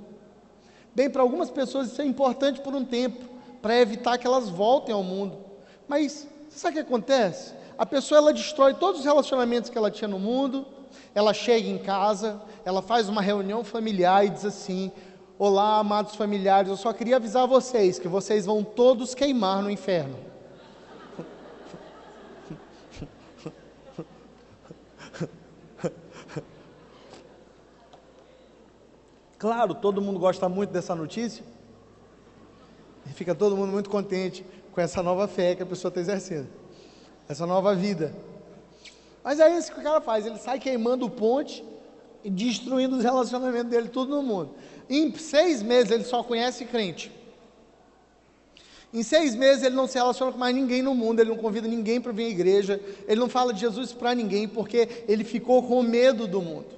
B: Bem, para algumas pessoas isso é importante por um tempo, para evitar que elas voltem ao mundo. Mas, você sabe o que acontece? A pessoa, ela destrói todos os relacionamentos que ela tinha no mundo, ela chega em casa, ela faz uma reunião familiar e diz assim: olá, amados familiares, eu só queria avisar vocês que vocês vão todos queimar no inferno. Claro, todo mundo gosta muito dessa notícia, e fica todo mundo muito contente com essa nova fé que a pessoa está exercendo, essa nova vida. Mas é isso que o cara faz, ele sai queimando o ponte e destruindo os relacionamentos dele, tudo no mundo. Em 6 meses ele só conhece crente. Em 6 meses ele não se relaciona com mais ninguém no mundo, ele não convida ninguém para vir à igreja, ele não fala de Jesus para ninguém, porque ele ficou com medo do mundo.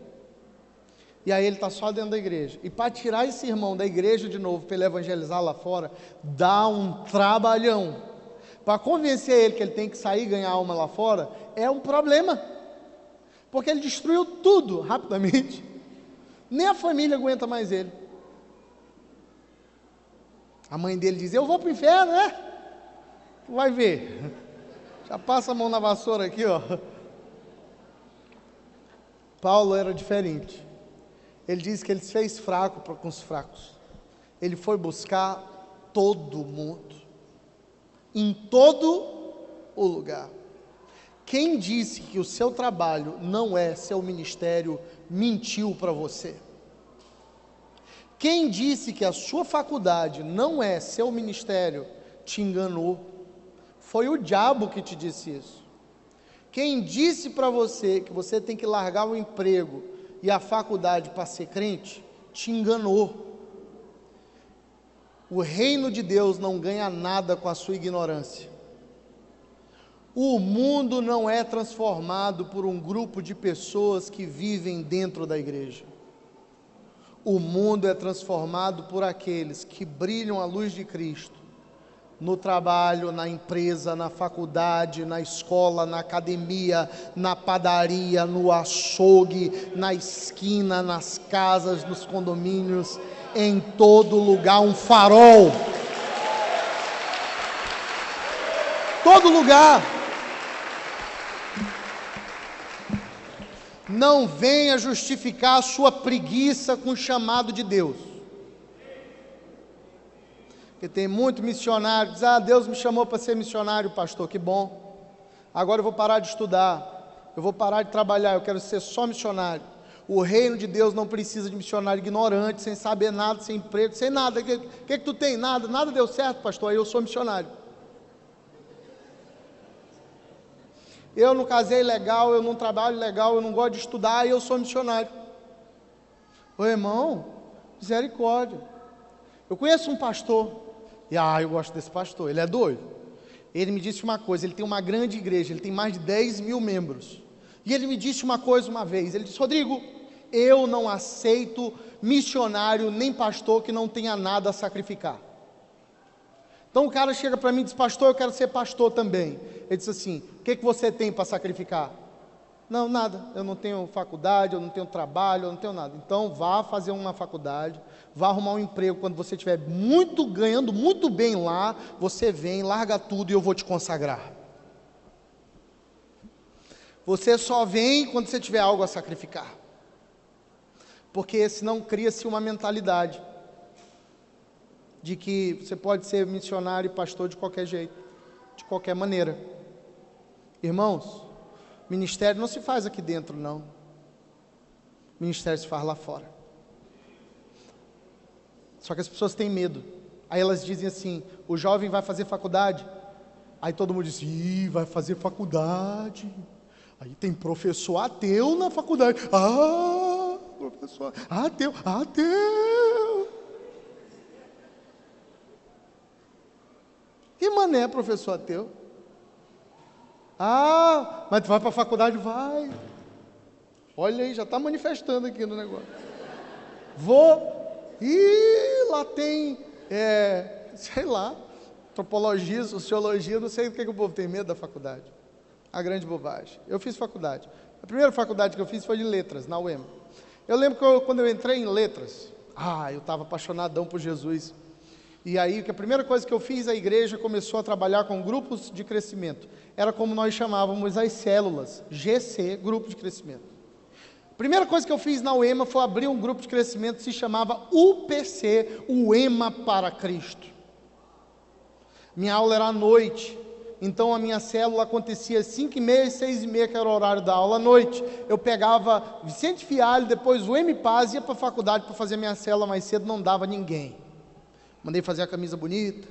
B: E aí ele está só dentro da igreja. E para tirar esse irmão da igreja de novo, para ele evangelizar lá fora, dá um trabalhão. Para convencer ele que ele tem que sair e ganhar alma lá fora, é um problema. Porque ele destruiu tudo rapidamente. Nem a família aguenta mais ele. A mãe dele diz: eu vou para o inferno, né? Tu vai ver. Já passa a mão na vassoura aqui, ó. Paulo era diferente. Ele diz que ele se fez fraco com os fracos. Ele foi buscar todo mundo, em todo o lugar. Quem disse que o seu trabalho não é seu ministério, mentiu para você. Quem disse que a sua faculdade não é seu ministério, te enganou. Foi o diabo que te disse isso. Quem disse para você que você tem que largar o emprego e a faculdade para ser crente, te enganou. O reino de Deus não ganha nada com a sua ignorância. O mundo não é transformado por um grupo de pessoas que vivem dentro da igreja. O mundo é transformado por aqueles que brilham a luz de Cristo, no trabalho, na empresa, na faculdade, na escola, na academia, na padaria, no açougue, na esquina, nas casas, nos condomínios, em todo lugar, um farol. Todo lugar. Não venha justificar a sua preguiça com o chamado de Deus. Porque tem muito missionário que diz: Deus me chamou para ser missionário, pastor, que bom. Agora eu vou parar de estudar, eu vou parar de trabalhar, eu quero ser só missionário. O reino de Deus não precisa de missionário ignorante, sem saber nada, sem emprego, sem nada. O que tu tem? Nada. Nada deu certo, pastor, aí eu sou missionário. Eu não casei legal, eu não trabalho legal, eu não gosto de estudar, aí eu sou missionário. Ô irmão, misericórdia. Eu conheço um pastor, e eu gosto desse pastor, ele é doido. Ele me disse uma coisa, ele tem uma grande igreja, ele tem mais de 10 mil membros. E ele me disse uma coisa uma vez, ele disse: Rodrigo, eu não aceito missionário nem pastor que não tenha nada a sacrificar. Então o cara chega para mim e diz: pastor, eu quero ser pastor também. Ele disse assim: o que você tem para sacrificar? Não, nada, eu não tenho faculdade, eu não tenho trabalho, eu não tenho nada. Então vá fazer uma faculdade, vá arrumar um emprego. Quando você estiver ganhando muito bem lá, você vem, larga tudo e eu vou te consagrar. Você só vem quando você tiver algo a sacrificar, porque senão cria-se uma mentalidade de que você pode ser missionário e pastor de qualquer jeito, de qualquer maneira. Irmãos, ministério não se faz aqui dentro, não. Ministério se faz lá fora. Só que as pessoas têm medo. Aí elas dizem assim: o jovem vai fazer faculdade. Aí todo mundo diz: vai fazer faculdade. Aí tem professor ateu na faculdade. Professor ateu. Que mané, professor ateu? Mas tu vai para a faculdade? Vai. Olha aí, já está manifestando aqui no negócio. Vou. Lá tem, sei lá, antropologia, sociologia, não sei do que o povo tem medo da faculdade. A grande bobagem. Eu fiz faculdade. A primeira faculdade que eu fiz foi de letras, na UEMA. Eu lembro que quando eu entrei em letras, eu estava apaixonadão por Jesus. E aí, que a primeira coisa que eu fiz, a igreja começou a trabalhar com grupos de crescimento. Era como nós chamávamos as células, GC, grupo de crescimento. A primeira coisa que eu fiz na UEMA foi abrir um grupo de crescimento que se chamava UPC, UEMA para Cristo. Minha aula era à noite, então a minha célula acontecia às 5h30 e 6h30, que era o horário da aula à noite. Eu pegava Vicente Fialho, depois o M-Paz, ia para a faculdade para fazer minha célula mais cedo, não dava ninguém. Mandei fazer a camisa bonita,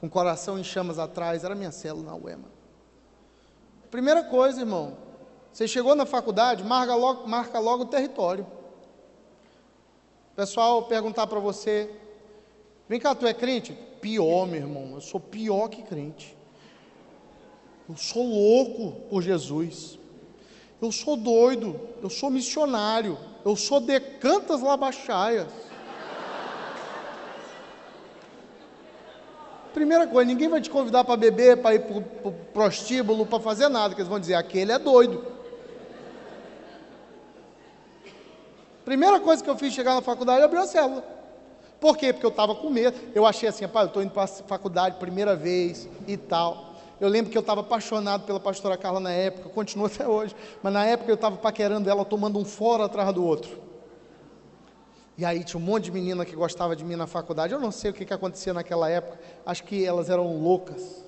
B: com coração em chamas atrás, era minha célula na UEMA. Primeira coisa, irmão, você chegou na faculdade, marca logo o território. O pessoal perguntar para você: vem cá, tu é crente? Pior, meu irmão, eu sou pior que crente. Eu sou louco por Jesus. Eu sou doido, eu sou missionário, eu sou decantas labachaias. Primeira coisa, ninguém vai te convidar para beber, para ir para o prostíbulo, para fazer nada, que eles vão dizer: aquele é doido. Primeira coisa que eu fiz chegar na faculdade, eu abri a célula. Por quê? Porque eu estava com medo. Eu achei assim: eu estou indo para a faculdade primeira vez e tal. Eu lembro que eu estava apaixonado pela pastora Carla na época, continuo até hoje, mas na época eu estava paquerando ela, tomando um fora atrás do outro. E aí tinha um monte de menina que gostava de mim na faculdade. Eu não sei o que acontecia naquela época, acho que elas eram loucas,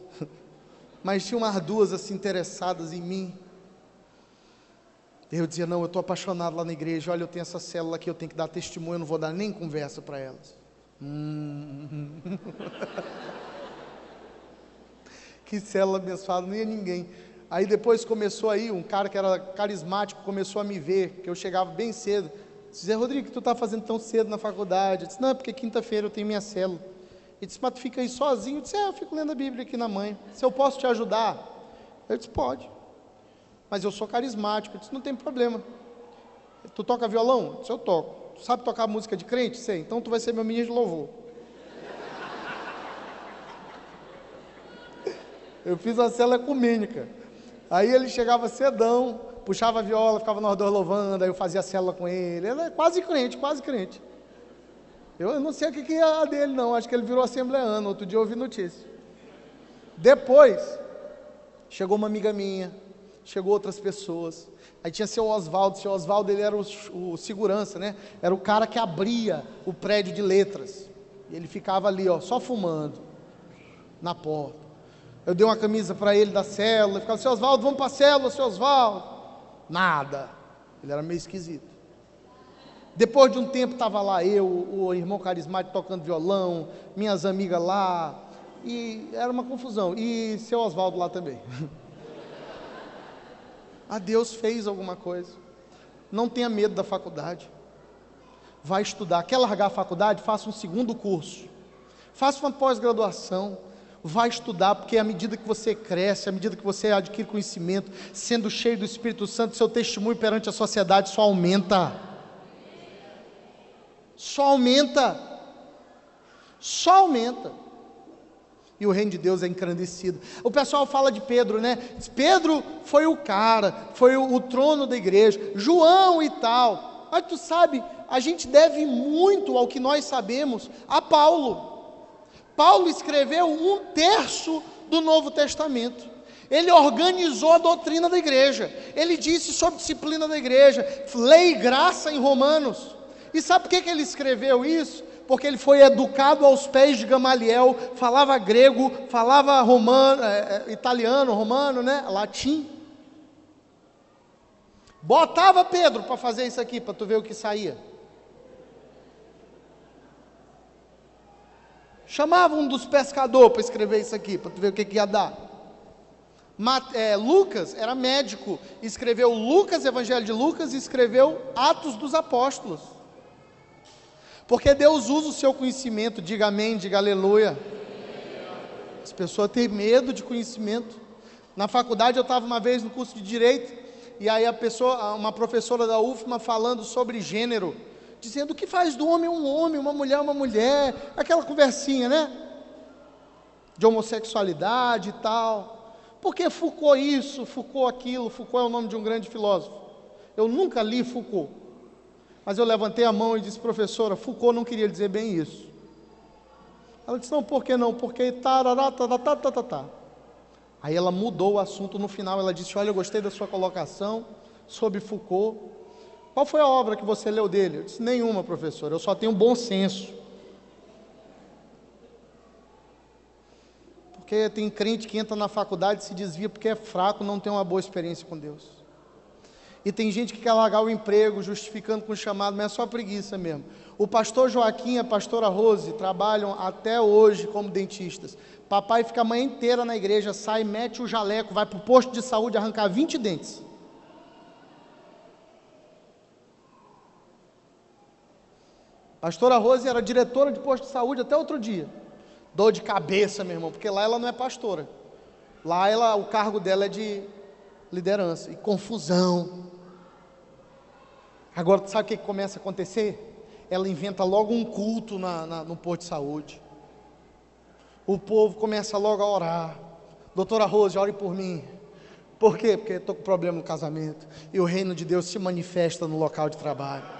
B: mas tinha umas duas assim interessadas em mim. Eu dizia: não, eu estou apaixonado lá na igreja, olha, eu tenho essa célula aqui, eu tenho que dar testemunho, eu não vou dar nem conversa para elas. Que célula abençoada, não ia ninguém. Aí depois começou aí, um cara que era carismático começou a me ver, que eu chegava bem cedo. Dizia: Rodrigo, o que tu está fazendo tão cedo na faculdade? Eu disse: não, porque quinta-feira eu tenho minha célula. Ele disse: mas tu fica aí sozinho? Eu disse: eu fico lendo a Bíblia aqui na manhã. Se eu posso te ajudar? Eu disse: pode. Mas eu sou carismático. Eu disse: não tem problema. Tu toca violão? Eu disse: eu toco. Tu sabe tocar música de crente? Sei. Então tu vai ser meu ministro de louvor. Eu fiz uma célula ecumênica. Aí ele chegava cedão, puxava a viola, ficava nós dois louvando, aí eu fazia a célula com ele. Ele é quase crente, quase crente. Eu não sei o que é a dele não, acho que ele virou assembleano, outro dia eu ouvi notícia. Depois, chegou uma amiga minha, chegou outras pessoas, aí tinha seu Oswaldo ele era o segurança, né? Era o cara que abria o prédio de letras, e ele ficava ali, só fumando, na porta. Eu dei uma camisa para ele da célula, ele ficava: seu Oswaldo, vamos para a célula, seu Oswaldo. Nada, ele era meio esquisito. Depois de um tempo estava lá eu, o irmão carismático tocando violão, minhas amigas lá, e era uma confusão, e seu Oswaldo lá também. Deus fez alguma coisa. Não tenha medo da faculdade, vai estudar. Quer largar a faculdade? Faça um segundo curso, faça uma pós-graduação, vai estudar, porque à medida que você cresce, à medida que você adquire conhecimento, sendo cheio do Espírito Santo, seu testemunho perante a sociedade só aumenta, só aumenta, só aumenta, e o reino de Deus é engrandecido. O pessoal fala de Pedro, né? Pedro foi o cara, foi o trono da igreja, João e tal, mas tu sabe, a gente deve muito ao que nós sabemos a Paulo. Paulo escreveu 1/3 do Novo Testamento. Ele organizou a doutrina da igreja. Ele disse sobre disciplina da igreja, lei e graça em Romanos. E sabe por que ele escreveu isso? Porque ele foi educado aos pés de Gamaliel, falava grego, falava romano, italiano, romano, né? Latim. Botava Pedro para fazer isso aqui, para tu ver o que saía. Chamava um dos pescadores para escrever isso aqui, para tu ver o que ia dar. Lucas era médico, escreveu Lucas, Evangelho de Lucas, e escreveu Atos dos Apóstolos. Porque Deus usa o seu conhecimento, diga amém, diga aleluia. As pessoas têm medo de conhecimento. Na faculdade eu estava uma vez no curso de Direito, e aí uma professora da UFMA falando sobre gênero, dizendo o que faz do homem um homem, uma mulher, aquela conversinha, né? De homossexualidade e tal. Porque Foucault isso, Foucault aquilo, Foucault é o nome de um grande filósofo. Eu nunca li Foucault, mas eu levantei a mão e disse, professora, Foucault não queria dizer bem isso. Ela disse, não, por que não? Porque tarará, tá. Aí ela mudou o assunto, no final ela disse, olha, eu gostei da sua colocação sobre Foucault. Qual foi a obra que você leu dele? Eu disse, nenhuma, professor, eu só tenho bom senso. Porque tem crente que entra na faculdade e se desvia porque é fraco, não tem uma boa experiência com Deus. E tem gente que quer largar o emprego, justificando com o chamado, mas é só preguiça mesmo. O pastor Joaquim e a pastora Rose trabalham até hoje como dentistas. Papai fica a manhã inteira na igreja, sai, mete o jaleco, vai para o posto de saúde arrancar 20 dentes. Pastora Rose era diretora de posto de saúde até outro dia. Dor de cabeça, meu irmão, porque lá ela não é pastora. Lá o cargo dela é de liderança. E confusão. Agora, sabe o que começa a acontecer? Ela inventa logo um culto no posto de saúde. O povo começa logo a orar. Doutora Rose, ore por mim. Por quê? Porque eu estou com problema no casamento. E o reino de Deus se manifesta no local de trabalho.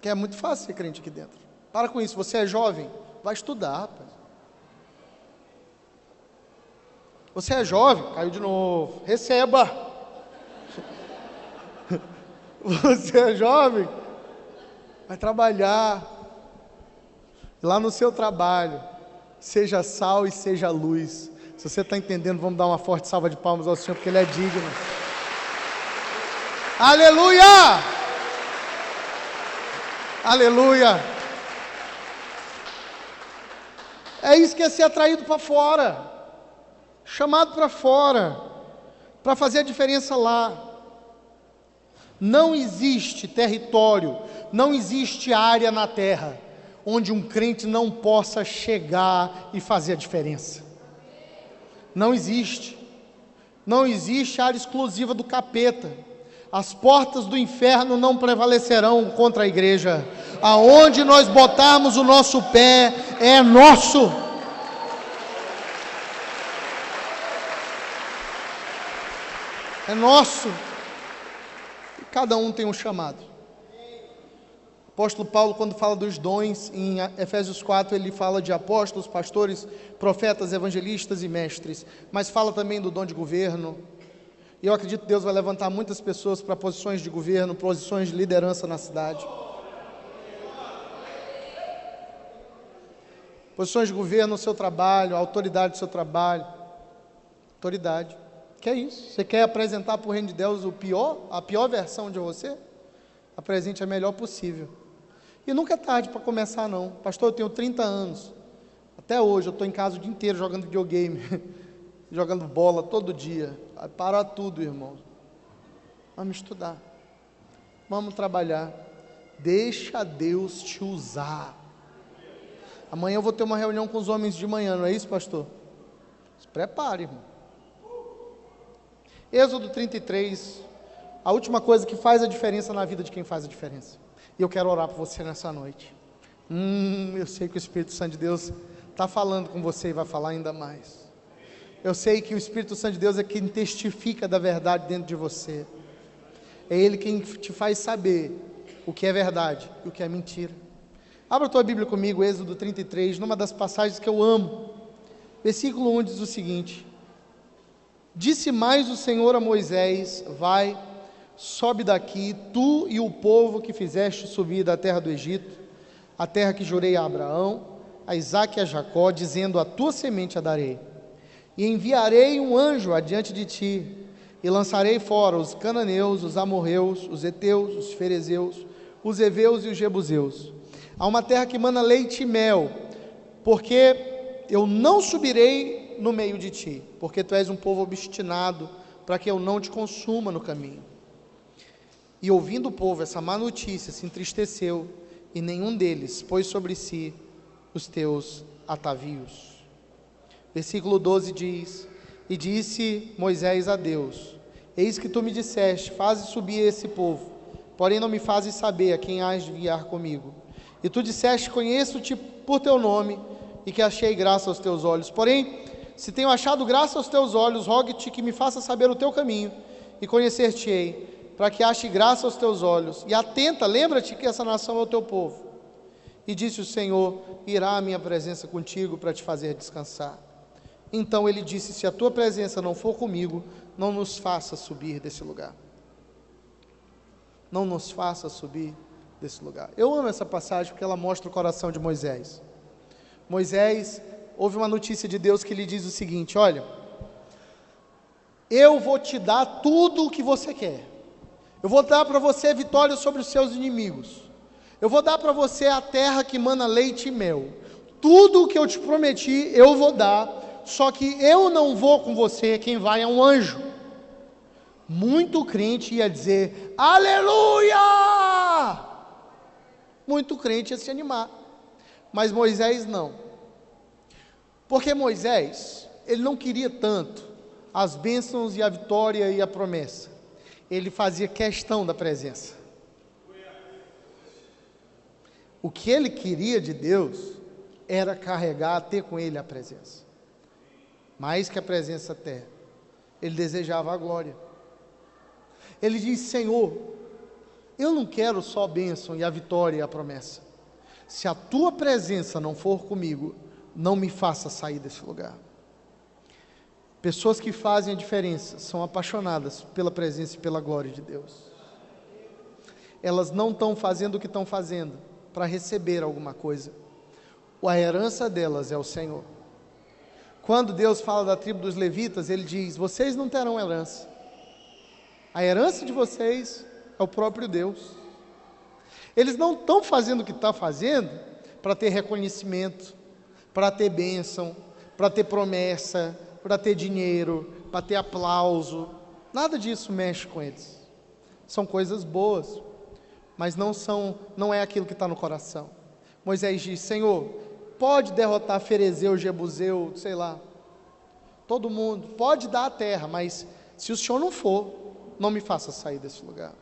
B: Que é muito fácil ser crente aqui dentro. Para com isso, você é jovem, vai estudar, rapaz. Você é jovem, caiu de novo, receba. Você é jovem, vai trabalhar. Lá no seu trabalho, seja sal e seja luz. Se você está entendendo, vamos dar uma forte salva de palmas ao Senhor, porque Ele é digno. Aleluia! Aleluia! É isso que é ser atraído para fora, chamado para fora, para fazer a diferença lá. Não existe território, não existe área na terra, onde um crente não possa chegar e fazer a diferença. Não existe área exclusiva do capeta. As portas do inferno não prevalecerão contra a igreja. Aonde nós botarmos o nosso pé é nosso. É nosso. E cada um tem um chamado. O apóstolo Paulo, quando fala dos dons, em Efésios 4, ele fala de apóstolos, pastores, profetas, evangelistas e mestres. Mas fala também do dom de governo. E eu acredito que Deus vai levantar muitas pessoas para posições de governo, posições de liderança na cidade. Posições de governo no seu trabalho, a autoridade do seu trabalho. Autoridade. Que é isso? Você quer apresentar para o reino de Deus a pior versão de você? Apresente a melhor possível. E nunca é tarde para começar não. Pastor, eu tenho 30 anos. Até hoje eu estou em casa o dia inteiro jogando videogame, jogando bola todo dia. Vai parar tudo, irmão. Vamos estudar. Vamos trabalhar. Deixa Deus te usar. Amanhã eu vou ter uma reunião com os homens de manhã, não é isso, pastor? Se prepare, irmão. Êxodo 33, a última coisa que faz a diferença na vida de quem faz a diferença. E eu quero orar por você nessa noite. Eu sei que o Espírito Santo de Deus está falando com você e vai falar ainda mais. Eu sei que o Espírito Santo de Deus é quem testifica da verdade dentro de você. É Ele quem te faz saber o que é verdade e o que é mentira. Abra a tua Bíblia comigo, Êxodo 33, numa das passagens que eu amo. Versículo 1 diz o seguinte: Disse mais o Senhor a Moisés: Vai, sobe daqui, tu e o povo que fizeste subir da terra do Egito, a terra que jurei a Abraão, a Isaque e a Jacó, dizendo: A tua semente a darei. E enviarei um anjo adiante de ti, e lançarei fora os cananeus, os amorreus, os heteus, os ferezeus, os heveus e os jebuseus. Há uma terra que mana leite e mel, porque eu não subirei no meio de ti, porque tu és um povo obstinado, para que eu não te consuma no caminho. E ouvindo o povo essa má notícia, se entristeceu, e nenhum deles pôs sobre si os teus atavios. Versículo 12 diz: E disse Moisés a Deus: Eis que tu me disseste: Faze subir esse povo, porém não me fazes saber a quem hás de enviar comigo. E tu disseste: Conheço-te por teu nome, e que achei graça aos teus olhos. Porém, se tenho achado graça aos teus olhos, rogue-te que me faça saber o teu caminho, e conhecer-te-ei, para que ache graça aos teus olhos. E atenta, lembra-te que essa nação é o teu povo. E disse o Senhor: Irá a minha presença contigo para te fazer descansar. Então ele disse: Se a tua presença não for comigo, não nos faça subir desse lugar. Não nos faça subir desse lugar. Eu amo essa passagem porque ela mostra o coração de Moisés. Moisés ouve uma notícia de Deus que lhe diz o seguinte: Olha, eu vou te dar tudo o que você quer. Eu vou dar para você vitória sobre os seus inimigos. Eu vou dar para você a terra que mana leite e mel. Tudo o que eu te prometi, eu vou dar. Só que eu não vou com você, quem vai é um anjo. Muito crente ia dizer: Aleluia! Muito crente ia se animar. Mas Moisés não. Porque Moisés, ele não queria tanto as bênçãos e a vitória e a promessa. Ele fazia questão da presença. O que ele queria de Deus era carregar, ter com ele a presença. Mais que a presença até. Ele desejava a glória. Ele disse: Senhor, eu não quero só a bênção e a vitória e a promessa. Se a tua presença não for comigo, não me faça sair desse lugar. Pessoas que fazem a diferença são apaixonadas pela presença e pela glória de Deus. Elas não estão fazendo o que estão fazendo para receber alguma coisa. A herança delas é o Senhor. Quando Deus fala da tribo dos levitas, Ele diz: vocês não terão herança. A herança de vocês é o próprio Deus. Eles não estão fazendo o que estão fazendo para ter reconhecimento, para ter bênção, para ter promessa, para ter dinheiro, para ter aplauso. Nada disso mexe com eles. São coisas boas, mas não é aquilo que está no coração. Moisés diz: Senhor, pode derrotar Ferezeu, Jebuseu, sei lá, todo mundo, pode dar a terra, mas se o Senhor não for, não me faça sair desse lugar.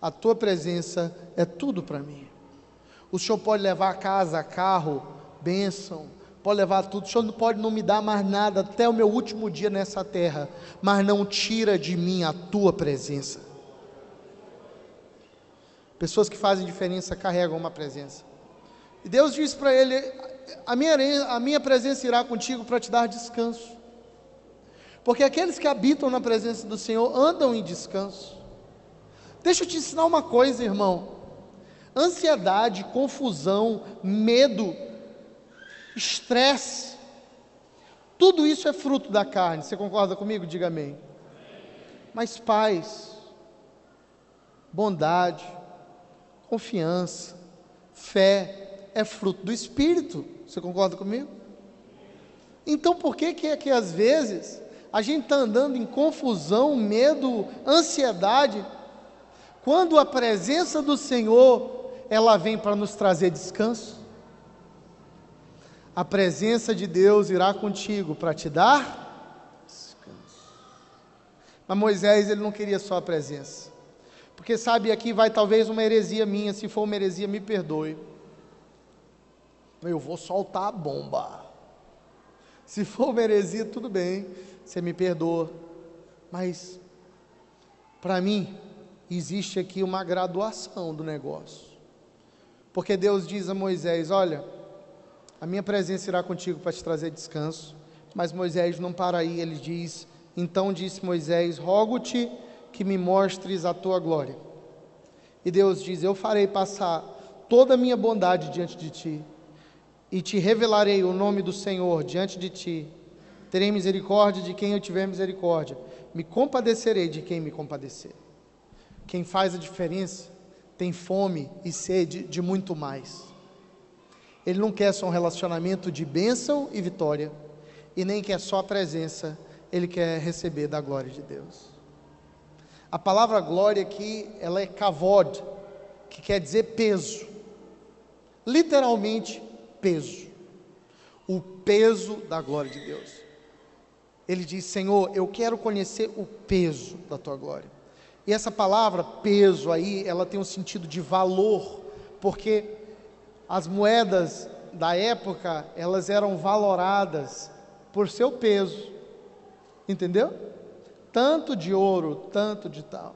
B: A tua presença é tudo para mim. O Senhor pode levar a casa, carro, bênção, pode levar tudo. O Senhor não pode não me dar mais nada até o meu último dia nessa terra, mas não tira de mim a tua presença. Pessoas que fazem diferença carregam uma presença. E Deus diz para ele: a minha presença irá contigo para te dar descanso. Porque aqueles que habitam na presença do Senhor andam em descanso. Deixa eu te ensinar uma coisa, irmão. Ansiedade, confusão, medo, estresse, tudo isso é fruto da carne. Você concorda comigo? Diga amém. Mas paz, bondade, confiança, fé é fruto do Espírito. Você concorda comigo? Então por que é que às vezes a gente está andando em confusão, medo, ansiedade, quando a presença do Senhor, ela vem para nos trazer descanso? A presença de Deus irá contigo para te dar descanso. Mas Moisés, ele não queria só a presença, porque sabe, aqui vai talvez uma heresia minha, se for uma heresia me perdoe, eu vou soltar a bomba. Se for uma heresia, tudo bem, você me perdoa, mas para mim existe aqui uma graduação do negócio, porque Deus diz a Moisés: olha, a minha presença irá contigo para te trazer descanso. Mas Moisés não para aí, ele diz: então disse Moisés, rogo-te que me mostres a tua glória. E Deus diz: eu farei passar toda a minha bondade diante de ti, e te revelarei o nome do Senhor diante de ti. Terei misericórdia de quem eu tiver misericórdia, me compadecerei de quem me compadecer. Quem faz a diferença tem fome e sede de muito mais. Ele não quer só um relacionamento de bênção e vitória, e nem quer só a presença, ele quer receber da glória de Deus. A palavra glória aqui, ela é kavod, que quer dizer peso, literalmente peso, o peso da glória de Deus. Ele diz: Senhor, eu quero conhecer o peso da tua glória. E essa palavra peso aí, ela tem um sentido de valor, porque as moedas da época, elas eram valoradas por seu peso, entendeu? Tanto de ouro, tanto de tal.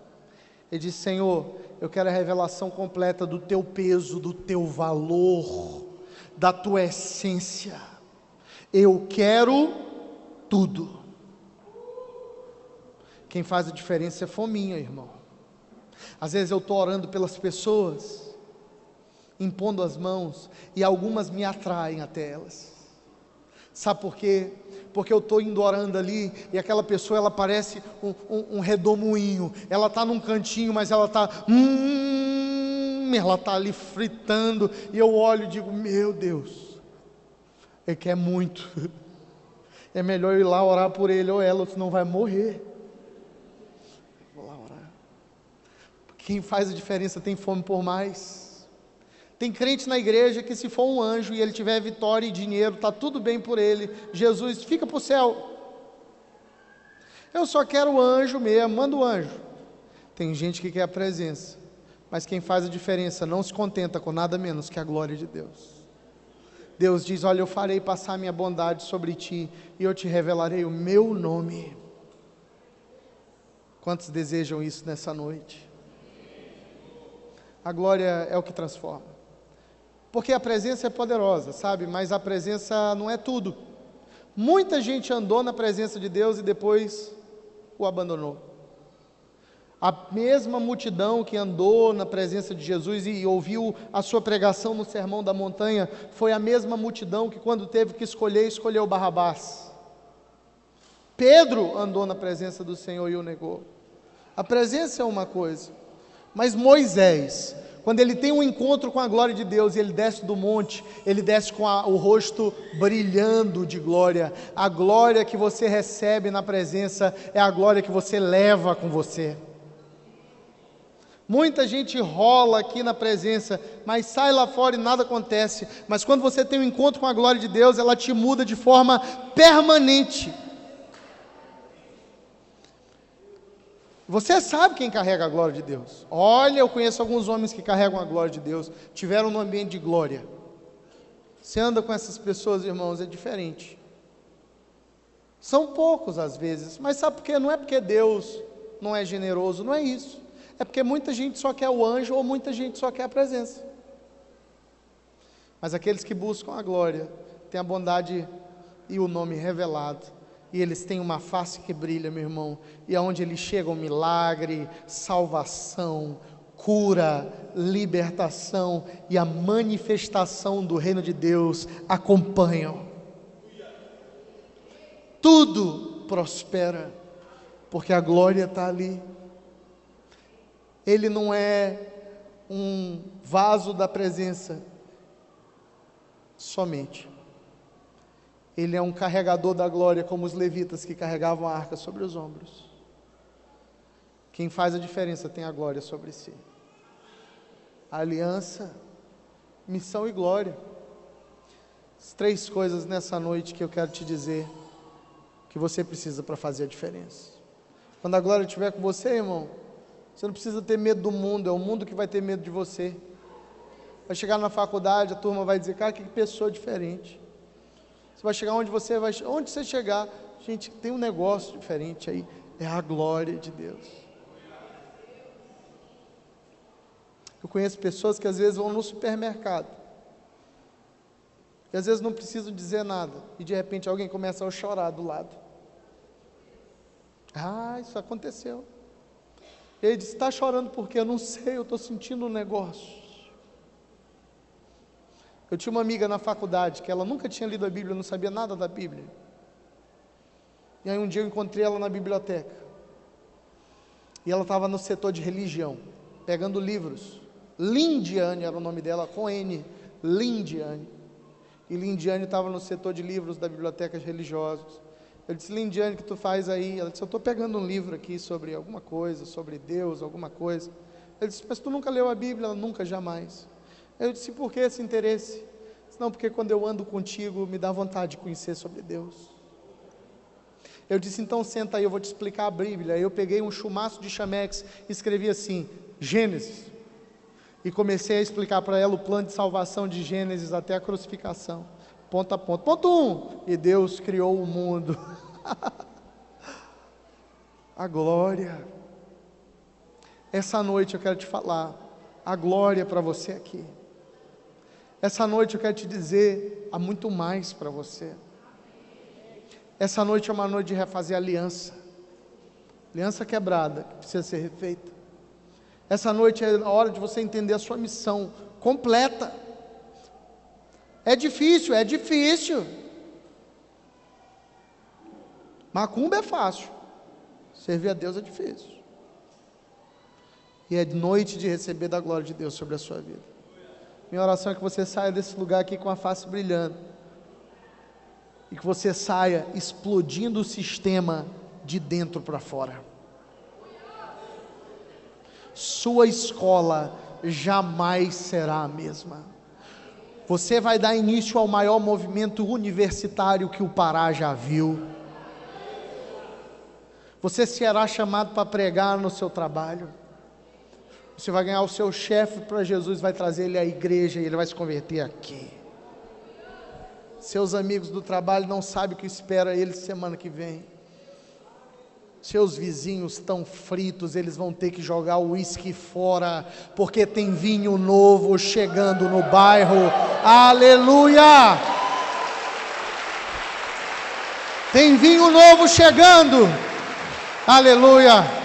B: Ele diz: Senhor, eu quero a revelação completa do teu peso, do teu valor, da tua essência. Eu quero tudo. Quem faz a diferença é fominha, irmão. Às vezes eu estou orando pelas pessoas, impondo as mãos, e algumas me atraem até elas. Sabe por quê? Porque eu estou indo orando ali, e aquela pessoa, ela parece um redemoinho. Ela está num cantinho, mas ela está ali fritando, e eu olho e digo: meu Deus, ele quer muito. É melhor eu ir lá orar por ele ou ela, senão vai morrer. Vou lá orar. Quem faz a diferença tem fome por mais. Tem crente na igreja que, se for um anjo e ele tiver vitória e dinheiro, está tudo bem por ele. Jesus, fica para o céu. Eu só quero o anjo mesmo, manda o anjo. Tem gente que quer a presença, mas quem faz a diferença não se contenta com nada menos que a glória de Deus. Deus diz: olha, eu farei passar minha bondade sobre ti, e eu te revelarei o meu nome. Quantos desejam isso nessa noite? A glória é o que transforma. Porque a presença é poderosa, sabe? Mas a presença não é tudo. Muita gente andou na presença de Deus e depois o abandonou. A mesma multidão que andou na presença de Jesus e ouviu a sua pregação no Sermão da Montanha, foi a mesma multidão que, quando teve que escolher, escolheu Barrabás. Pedro andou na presença do Senhor e o negou. A presença é uma coisa, mas Moisés, quando ele tem um encontro com a glória de Deus, e ele desce do monte, ele desce com o rosto brilhando de glória. A glória que você recebe na presença é a glória que você leva com você. Muita gente rola aqui na presença, mas sai lá fora e nada acontece. Mas quando você tem um encontro com a glória de Deus, ela te muda de forma permanente. Você sabe quem carrega a glória de Deus. Olha, eu conheço alguns homens que carregam a glória de Deus, tiveram no ambiente de glória. Você anda com essas pessoas, irmãos, é diferente. São poucos às vezes, mas sabe por quê? Não é porque Deus não é generoso, não é isso. É porque muita gente só quer o anjo, ou muita gente só quer a presença. Mas aqueles que buscam a glória, têm a bondade e o nome revelado, e eles têm uma face que brilha, meu irmão, e aonde eles chegam, milagre, salvação, cura, libertação e a manifestação do reino de Deus acompanham. Tudo prospera, porque a glória está ali. Ele não é um vaso da presença somente. Ele é um carregador da glória, como os levitas que carregavam a arca sobre os ombros. Quem faz a diferença tem a glória sobre si. A aliança, missão e glória. As 3 coisas nessa noite que eu quero te dizer que você precisa para fazer a diferença. Quando a glória estiver com você, irmão, você não precisa ter medo do mundo, é o mundo que vai ter medo de você. Vai chegar na faculdade, a turma vai dizer, cara, que pessoa diferente. Você vai chegar onde você chegar, gente, tem um negócio diferente aí, é a glória de Deus. Eu conheço pessoas que às vezes vão no supermercado, e às vezes não precisam dizer nada, e de repente alguém começa a chorar do lado. Isso aconteceu. Ele disse, está chorando porque eu não sei, eu estou sentindo um negócio. Eu tinha uma amiga na faculdade, que ela nunca tinha lido a Bíblia, não sabia nada da Bíblia. E aí um dia eu encontrei ela na biblioteca. E ela estava no setor de religião, pegando livros. Lindiane era o nome dela, com N, Lindiane. E Lindiane estava no setor de livros da biblioteca religiosos. Eu disse, Lindiane, o que tu faz aí? Ela disse, eu estou pegando um livro aqui sobre alguma coisa, sobre Deus, alguma coisa. Eu disse, mas tu nunca leu a Bíblia? Ela, nunca, jamais. Eu disse, por que esse interesse? Ela disse, não, porque quando eu ando contigo, me dá vontade de conhecer sobre Deus. Eu disse, então senta aí, eu vou te explicar a Bíblia. Eu peguei um chumaço de chamex, escrevi assim, Gênesis. E comecei a explicar para ela o plano de salvação de Gênesis até a crucificação. Ponto a ponto. Ponto 1. E Deus criou o mundo. A glória. Essa noite eu quero te falar a glória para você aqui. Essa noite eu quero te dizer há muito mais para você. Essa noite é uma noite de refazer aliança. Aliança quebrada, que precisa ser refeita. Essa noite é a hora de você entender a sua missão completa. É difícil. Macumba é fácil. Servir a Deus é difícil. E é noite de receber da glória de Deus sobre a sua vida. Minha oração é que você saia desse lugar aqui com a face brilhando. E que você saia explodindo o sistema de dentro para fora. Sua escola jamais será a mesma. Você vai dar início ao maior movimento universitário que o Pará já viu. Você será chamado para pregar no seu trabalho. Você vai ganhar o seu chefe para Jesus, vai trazer ele à igreja e ele vai se converter aqui. Seus amigos do trabalho não sabem o que espera eles semana que vem. Seus vizinhos estão fritos, eles vão ter que jogar o uísque fora, porque tem vinho novo chegando no bairro. Aleluia! Tem vinho novo chegando. Aleluia!